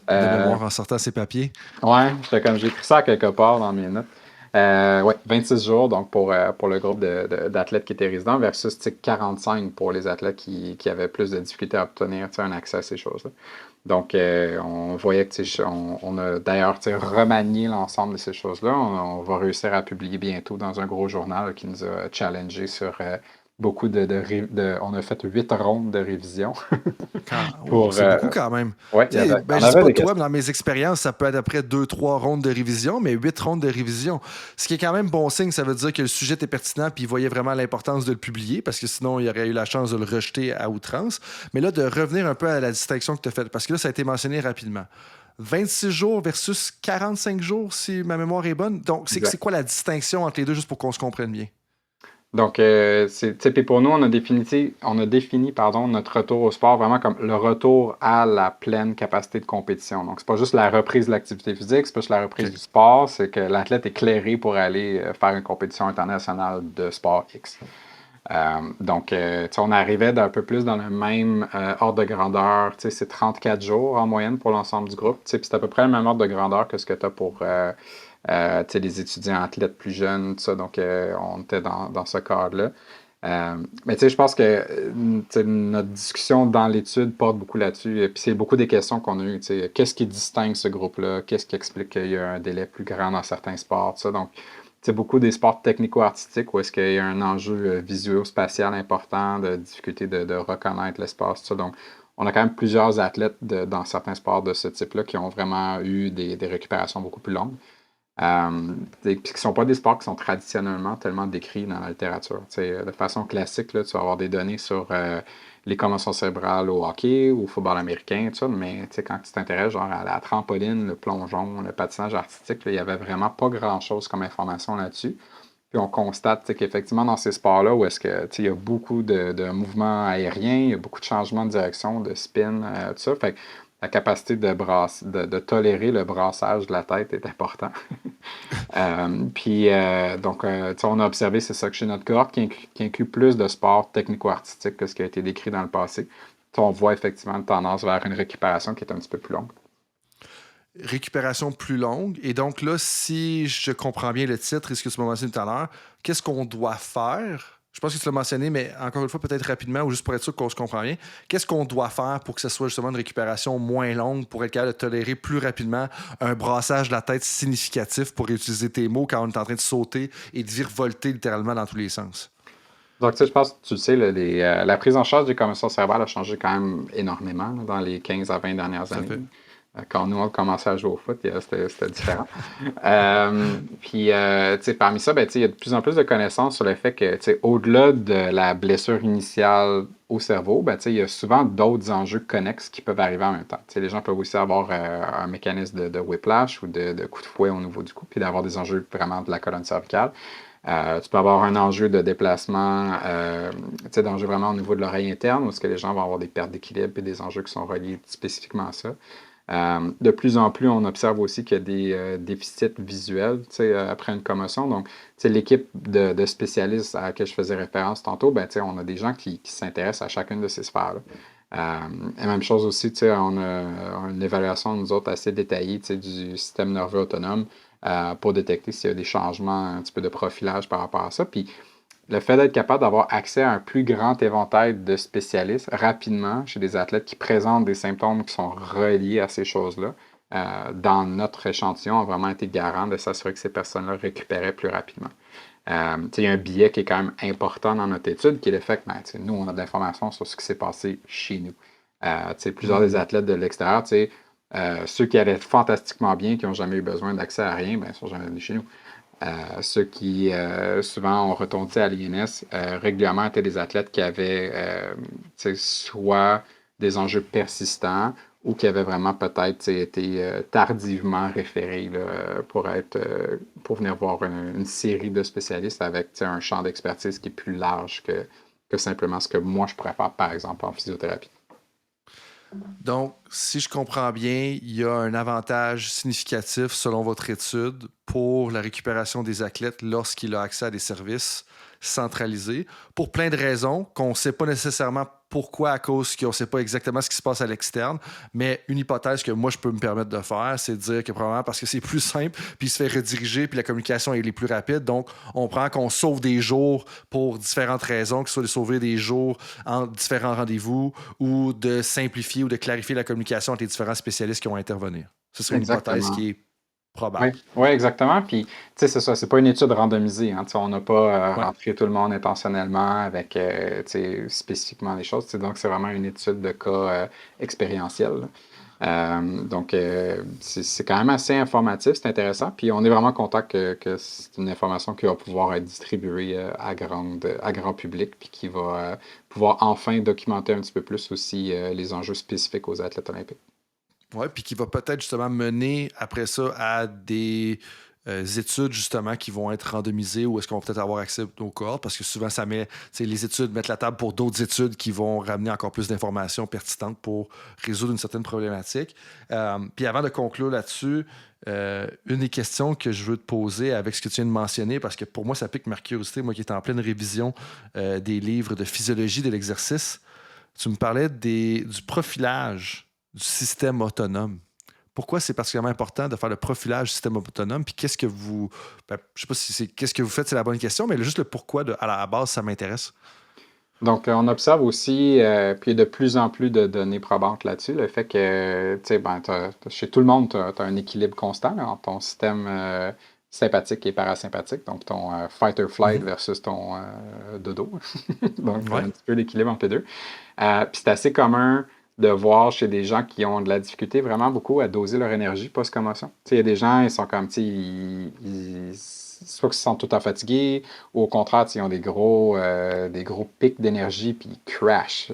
Speaker 2: De mémoire en sortant ses papiers.
Speaker 3: Ouais, j'ai écrit ça quelque part dans mes notes. 26 jours donc pour le groupe d'athlètes qui étaient résidents versus 45 pour les athlètes qui avaient plus de difficultés à obtenir un accès à ces choses-là. Donc, on voyait que on a d'ailleurs remanié l'ensemble de ces choses-là. On va réussir à publier bientôt dans un gros journal qui nous a challengé sur beaucoup on a fait 8 rondes de révision.
Speaker 2: C'est beaucoup quand même.
Speaker 3: Ouais,
Speaker 2: je ne sais pas toi, mais dans mes expériences, ça peut être après 2-3 rondes de révision, mais 8 rondes de révision. Ce qui est quand même bon signe, ça veut dire que le sujet était pertinent puis il voyait vraiment l'importance de le publier parce que sinon, il aurait eu la chance de le rejeter à outrance. Mais là, de revenir un peu à la distinction que tu as faite, parce que là, ça a été mentionné rapidement. 26 jours versus 45 jours, si ma mémoire est bonne. Donc, c'est quoi la distinction entre les deux, juste pour qu'on se comprenne bien?
Speaker 3: Donc, pour nous, on a défini notre retour au sport vraiment comme le retour à la pleine capacité de compétition. Donc, c'est pas juste la reprise de l'activité physique, c'est pas juste la reprise du sport, c'est que l'athlète est clairé pour aller faire une compétition internationale de sport X. On arrivait d'un peu plus dans le même ordre de grandeur. C'est 34 jours en moyenne pour l'ensemble du groupe. Puis c'est à peu près le même ordre de grandeur que ce que tu as pour les étudiants athlètes plus jeunes, tout ça, donc on était dans ce cadre-là. Mais je pense que notre discussion dans l'étude porte beaucoup là-dessus. Et puis c'est beaucoup des questions qu'on a eues. Qu'est-ce qui distingue ce groupe-là? Qu'est-ce qui explique qu'il y a un délai plus grand dans certains sports? Tout ça. Donc, beaucoup des sports technico-artistiques où est-ce qu'il y a un enjeu visuo-spatial important, de difficulté de reconnaître l'espace, tout ça. Donc, on a quand même plusieurs athlètes dans certains sports de ce type-là qui ont vraiment eu des récupérations beaucoup plus longues. Puis qui ne sont pas des sports qui sont traditionnellement tellement décrits dans la littérature. De façon classique, là, tu vas avoir des données sur les commotions cérébrales au hockey ou au football américain, tout ça, mais quand tu t'intéresses genre à la trampoline, le plongeon, le patinage artistique, il n'y avait vraiment pas grand-chose comme information là-dessus. Puis on constate qu'effectivement, dans ces sports-là, où est-ce que il y a beaucoup de mouvements aériens, il y a beaucoup de changements de direction, de spin, tout ça. Fait que la capacité de tolérer le brassage de la tête est important. On a observé, c'est ça que chez notre cohorte, qui inclut plus de sports technico-artistiques que ce qui a été décrit dans le passé. On voit effectivement une tendance vers une récupération qui est un petit peu plus longue.
Speaker 2: Récupération plus longue. Et donc là, si je comprends bien le titre et ce que tu m'as mentionné tout à l'heure, qu'est-ce qu'on doit faire? Je pense que tu l'as mentionné, mais encore une fois, peut-être rapidement, ou juste pour être sûr qu'on se comprend bien. Qu'est-ce qu'on doit faire pour que ce soit justement une récupération moins longue, pour être capable de tolérer plus rapidement un brassage de la tête significatif, pour utiliser tes mots, quand on est en train de sauter et de virevolter littéralement dans tous les sens?
Speaker 3: Donc, je pense que tu le sais, la prise en charge des commotions cérébrales a changé quand même énormément dans les 15 à 20 dernières années. Quand nous, on commençait à jouer au foot, c'était différent. Parmi ça, il y a de plus en plus de connaissances sur le fait que, au-delà de la blessure initiale au cerveau, ben, il y a souvent d'autres enjeux connexes qui peuvent arriver en même temps. Les gens peuvent aussi avoir un mécanisme de whiplash ou de coup de fouet au niveau du cou, puis d'avoir des enjeux vraiment de la colonne cervicale. Tu peux avoir un enjeu de déplacement, d'enjeu vraiment au niveau de l'oreille interne, où est-ce que les gens vont avoir des pertes d'équilibre et des enjeux qui sont reliés spécifiquement à ça. De plus en plus, on observe aussi qu'il y a des déficits visuels après une commotion. Donc, l'équipe de spécialistes à laquelle je faisais référence tantôt, ben, on a des gens qui s'intéressent à chacune de ces sphères-là. Et même chose aussi, on a une évaluation, nous autres, assez détaillée du système nerveux autonome pour détecter s'il y a des changements un petit peu de profilage par rapport à ça. Puis, le fait d'être capable d'avoir accès à un plus grand éventail de spécialistes rapidement chez des athlètes qui présentent des symptômes qui sont reliés à ces choses-là, dans notre échantillon, a vraiment été garant de s'assurer que ces personnes-là récupéraient plus rapidement. Il y a un biais qui est quand même important dans notre étude, qui est le fait que nous, on a de l'information sur ce qui s'est passé chez nous. Plusieurs des athlètes de l'extérieur, ceux qui allaient fantastiquement bien, qui n'ont jamais eu besoin d'accès à rien, ben, ils ne sont jamais venus chez nous. Ceux qui, souvent, ont retourné à l'INS, régulièrement étaient des athlètes qui avaient soit des enjeux persistants ou qui avaient vraiment peut-être été tardivement référés là, pour venir voir une série de spécialistes avec un champ d'expertise qui est plus large que simplement ce que moi je pourrais faire, par exemple, en physiothérapie.
Speaker 2: Donc, si je comprends bien, il y a un avantage significatif selon votre étude pour la récupération des athlètes lorsqu'il a accès à des services centralisés pour plein de raisons qu'on ne sait pas nécessairement pourquoi, à cause qu'on ne sait pas exactement ce qui se passe à l'externe, mais une hypothèse que moi je peux me permettre de faire, c'est de dire que probablement parce que c'est plus simple, puis il se fait rediriger, puis la communication est plus rapide, donc on prend qu'on sauve des jours pour différentes raisons, que ce soit de sauver des jours en différents rendez-vous ou de simplifier ou de clarifier la communication entre les différents spécialistes qui vont intervenir. Ce serait une hypothèse qui est probable.
Speaker 3: Oui, exactement. Puis, c'est ça, c'est pas une étude randomisée. Hein, on n'a pas rentré tout le monde intentionnellement avec spécifiquement des choses. Donc, c'est vraiment une étude de cas expérientielle. Donc, c'est quand même assez informatif, c'est intéressant. Puis, on est vraiment content que c'est une information qui va pouvoir être distribuée à grand public, puis qui va pouvoir enfin documenter un petit peu plus aussi les enjeux spécifiques aux athlètes olympiques.
Speaker 2: Oui, puis qui va peut-être justement mener après ça à des études justement qui vont être randomisées ou est-ce qu'on va peut-être avoir accès aux cohortes parce que souvent ça met, les études mettent la table pour d'autres études qui vont ramener encore plus d'informations pertinentes pour résoudre une certaine problématique. Puis avant de conclure là-dessus, une des questions que je veux te poser avec ce que tu viens de mentionner, parce que pour moi ça pique ma curiosité, moi qui étais en pleine révision des livres de physiologie de l'exercice, tu me parlais du profilage du système autonome. Pourquoi c'est particulièrement important de faire le profilage du système autonome? Puis qu'est-ce que vous... je ne sais pas si c'est qu'est-ce que vous faites, c'est la bonne question, mais juste le pourquoi, à la base, ça m'intéresse.
Speaker 3: Donc, on observe aussi, puis de plus en plus de données probantes là-dessus, le fait que, chez tout le monde, tu as un équilibre constant là, entre ton système sympathique et parasympathique, donc ton fight or flight versus ton dodo. Donc, un petit peu l'équilibre entre les deux. Puis c'est assez commun de voir chez des gens qui ont de la difficulté vraiment beaucoup à doser leur énergie post-commotion. Il y a des gens, ils sont comme, soit qu'ils se sentent tout le temps fatigués, ou au contraire, ils ont des gros pics d'énergie, puis ils crashent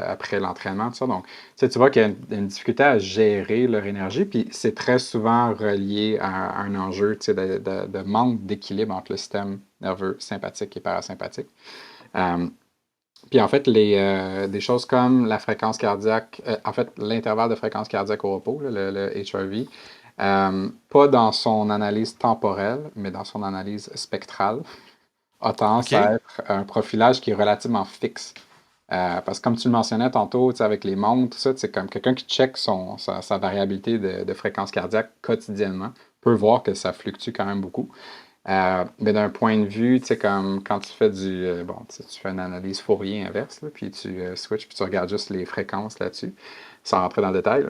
Speaker 3: après l'entraînement, tout ça. Donc, tu vois qu'il y a une difficulté à gérer leur énergie, puis c'est très souvent relié à un enjeu de manque d'équilibre entre le système nerveux sympathique et parasympathique. Puis en fait, des choses comme la fréquence cardiaque, l'intervalle de fréquence cardiaque au repos, là, le HRV, pas dans son analyse temporelle, mais dans son analyse spectrale, a tendance à être un profilage qui est relativement fixe. Parce que comme tu le mentionnais tantôt, avec les montres, c'est comme quelqu'un qui check sa variabilité de fréquence cardiaque quotidiennement peut voir que ça fluctue quand même beaucoup. Mais d'un point de vue, comme quand tu fais tu fais une analyse Fourier inverse, là, puis tu switches, puis tu regardes juste les fréquences là-dessus, sans rentrer dans le détail,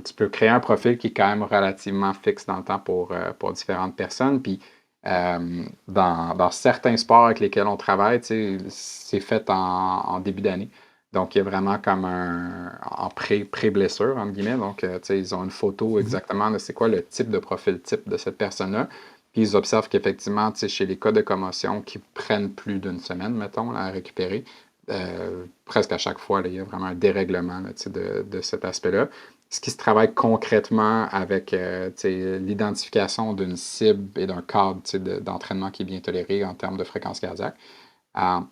Speaker 3: tu peux créer un profil qui est quand même relativement fixe dans le temps pour différentes personnes. Puis dans certains sports avec lesquels on travaille, c'est fait en début d'année. Donc, il y a vraiment comme en pré-blessure, entre guillemets. Donc, ils ont une photo exactement de c'est quoi le type de profil type de cette personne-là. Puis ils observent qu'effectivement, chez les cas de commotion qui prennent plus d'une semaine, mettons, à récupérer, presque à chaque fois, là, il y a vraiment un dérèglement là, de cet aspect-là. Ce qui se travaille concrètement avec l'identification d'une cible et d'un cadre d'entraînement qui est bien toléré en termes de fréquence cardiaque.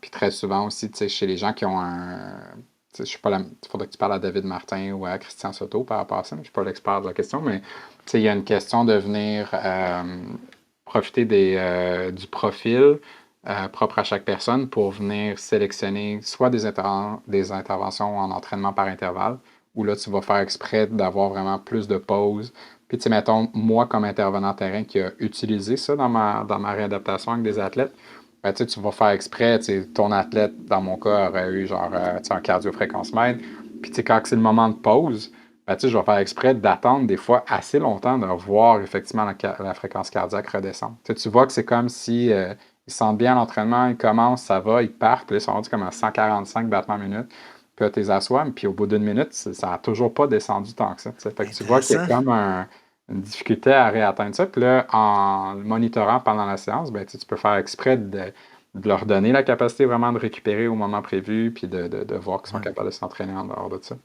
Speaker 3: Puis très souvent aussi, chez les gens qui ont un. Je suis pas il faudrait que tu parles à David Martin ou à Christian Soto par rapport à ça. Je ne suis pas l'expert de la question, mais il y a une question de venir profiter du profil propre à chaque personne pour venir sélectionner soit des interventions en entraînement par intervalle, où là, tu vas faire exprès d'avoir vraiment plus de pauses. Puis, mettons, moi, comme intervenant terrain qui a utilisé ça dans ma réadaptation avec des athlètes, ben, tu vas faire exprès, ton athlète, dans mon cas, aurait eu genre un cardio-fréquence-mètre. Puis quand c'est le moment de pause, ben, je vais faire exprès d'attendre des fois assez longtemps de voir effectivement la fréquence cardiaque redescendre. Tu vois que c'est comme si ils se sentent bien à l'entraînement, ils commencent, ça va, ils partent, puis là, ils sont rendus comme à 145 battements minute. Puis là, tu les assois, puis au bout d'une minute, ça n'a toujours pas descendu tant que ça. Fait que tu vois qu'il y a comme une difficulté à réatteindre ça. Puis là, en le monitorant pendant la séance, ben, tu peux faire exprès de leur donner la capacité vraiment de récupérer au moment prévu, puis de voir qu'ils sont capables de s'entraîner en dehors de ça.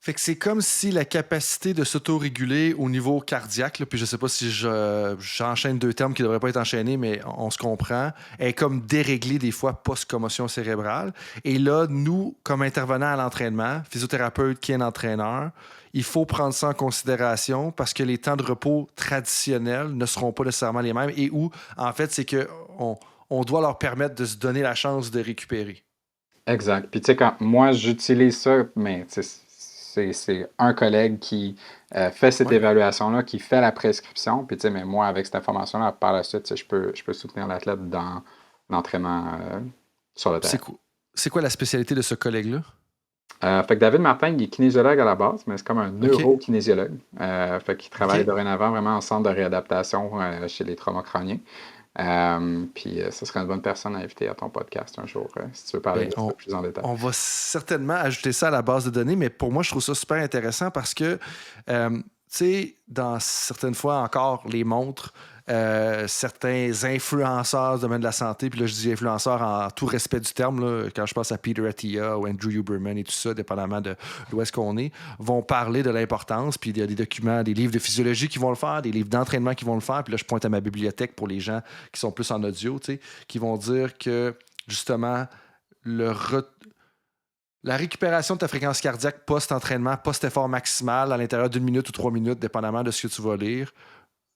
Speaker 2: Fait que c'est comme si la capacité de s'auto-réguler au niveau cardiaque, là, puis je sais pas si j'enchaîne deux termes qui ne devraient pas être enchaînés, mais on se comprend, est comme déréglée des fois post-commotion cérébrale. Et là, nous, comme intervenants à l'entraînement, physiothérapeute qui est un entraîneur, il faut prendre ça en considération parce que les temps de repos traditionnels ne seront pas nécessairement les mêmes et où, en fait, c'est qu'on doit leur permettre de se donner la chance de récupérer.
Speaker 3: Exact. Puis, quand moi, j'utilise ça, mais c'est un collègue qui fait cette évaluation-là, qui fait la prescription. Puis, mais moi, avec cette information-là, par la suite, je peux soutenir l'athlète dans l'entraînement sur le terrain.
Speaker 2: C'est quoi la spécialité de ce collègue-là?
Speaker 3: Fait que David Martin, il est kinésiologue à la base, mais c'est comme un neurokinésiologue. Fait qu'il travaille dorénavant vraiment en centre de réadaptation chez les traumas crâniens. Puis ce serait une bonne personne à inviter à ton podcast un jour, si tu veux parler de ça plus en détail.
Speaker 2: On va certainement ajouter ça à la base de données, mais pour moi, je trouve ça super intéressant parce que, tu sais, dans certaines fois encore, les montres, certains influenceurs du domaine de la santé, puis là, je dis influenceurs en tout respect du terme, là, quand je pense à Peter Attia ou Andrew Huberman et tout ça, dépendamment de où est-ce qu'on est, vont parler de l'importance, puis il y a des documents, des livres de physiologie qui vont le faire, des livres d'entraînement qui vont le faire, puis là, je pointe à ma bibliothèque pour les gens qui sont plus en audio, tu sais, qui vont dire que, justement, la récupération de ta fréquence cardiaque post-entraînement, post-effort maximal à l'intérieur d'1 minute ou 3 minutes, dépendamment de ce que tu vas lire,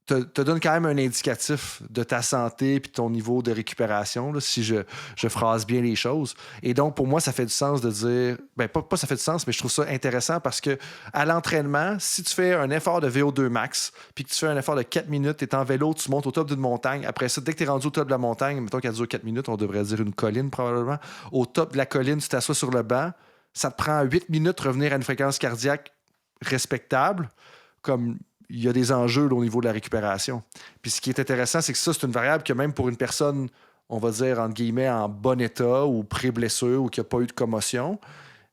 Speaker 2: te donne quand même un indicatif de ta santé et de ton niveau de récupération, là, si je phrase bien les choses. Et donc, pour moi, ça fait du sens de dire... Ben, pas ça fait du sens, mais je trouve ça intéressant parce que à l'entraînement, si tu fais un effort de VO2 max puis que tu fais un effort de 4 minutes, tu es en vélo, tu montes au top d'une montagne. Après ça, dès que tu es rendu au top de la montagne, mettons qu'elle dure 4 minutes, on devrait dire une colline probablement, au top de la colline, tu t'assois sur le banc, ça te prend 8 minutes de revenir à une fréquence cardiaque respectable, comme... il y a des enjeux là, au niveau de la récupération. Puis ce qui est intéressant, c'est que ça, c'est une variable que même pour une personne, on va dire, entre guillemets, en bon état ou pré-blessure ou qui n'a pas eu de commotion,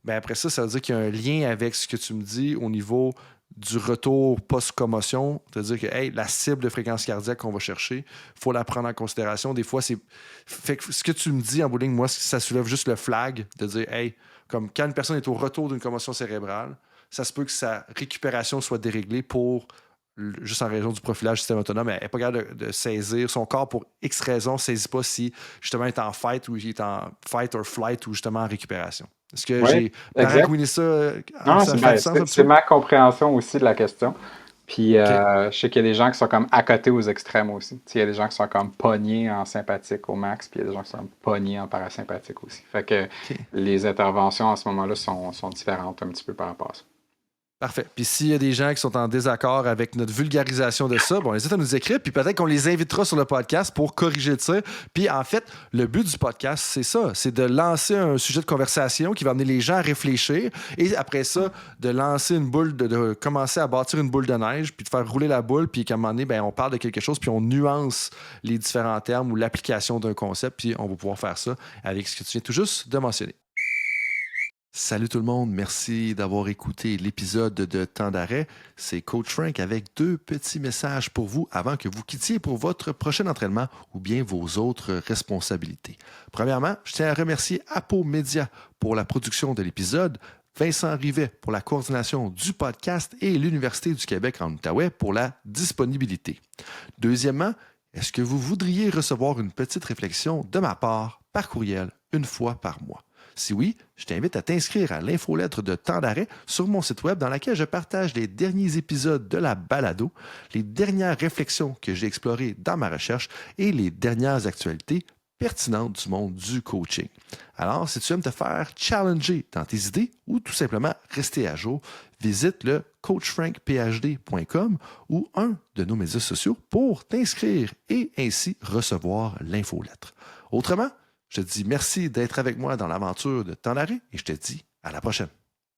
Speaker 2: bien après ça, ça veut dire qu'il y a un lien avec ce que tu me dis au niveau du retour post-commotion. C'est-à-dire que hey, la cible de fréquence cardiaque qu'on va chercher, il faut la prendre en considération. Des fois, c'est... Fait que ce que tu me dis en bowling, moi, ça soulève juste le flag de dire, hey, comme quand une personne est au retour d'une commotion cérébrale, ça se peut que sa récupération soit déréglée pour... juste en raison du profilage du système autonome, elle n'est pas capable de saisir. Son corps, pour X raisons, ne saisit pas si justement il est en fight ou il est en fight or flight ou justement en récupération. Est-ce que j'ai paragouiné ça?
Speaker 3: Non, c'est ma compréhension aussi de la question. Puis je sais qu'il y a des gens qui sont comme à côté aux extrêmes aussi. Il y a des gens qui sont comme pognés en sympathique au max, puis il y a des gens qui sont pognés en parasympathique aussi. Fait que les interventions à ce moment-là sont différentes un petit peu par rapport à ça.
Speaker 2: Parfait. Puis s'il y a des gens qui sont en désaccord avec notre vulgarisation de ça, bon, n'hésitez à nous écrire, puis peut-être qu'on les invitera sur le podcast pour corriger le tir. Puis en fait, le but du podcast, c'est ça, c'est de lancer un sujet de conversation qui va amener les gens à réfléchir et après ça, de lancer une boule, de commencer à bâtir une boule de neige, puis de faire rouler la boule, puis qu'à un moment donné, ben, on parle de quelque chose, puis on nuance les différents termes ou l'application d'un concept, puis on va pouvoir faire ça avec ce que tu viens tout juste de mentionner. Salut tout le monde, merci d'avoir écouté l'épisode de Temps d'arrêt. C'est Coach Frank avec 2 petits messages pour vous avant que vous quittiez pour votre prochain entraînement ou bien vos autres responsabilités. Premièrement, je tiens à remercier Apo Média pour la production de l'épisode, Vincent Rivet pour la coordination du podcast et l'Université du Québec en Outaouais pour la disponibilité. Deuxièmement, est-ce que vous voudriez recevoir une petite réflexion de ma part par courriel une fois par mois? Si oui, je t'invite à t'inscrire à l'infolettre de Temps d'arrêt sur mon site web dans laquelle je partage les derniers épisodes de la balado, les dernières réflexions que j'ai explorées dans ma recherche et les dernières actualités pertinentes du monde du coaching. Alors, si tu aimes te faire challenger dans tes idées ou tout simplement rester à jour, visite le coachfrankphd.com ou un de nos médias sociaux pour t'inscrire et ainsi recevoir l'infolettre. Autrement, je te dis merci d'être avec moi dans l'aventure de Temps d'arrêt et je te dis à la prochaine.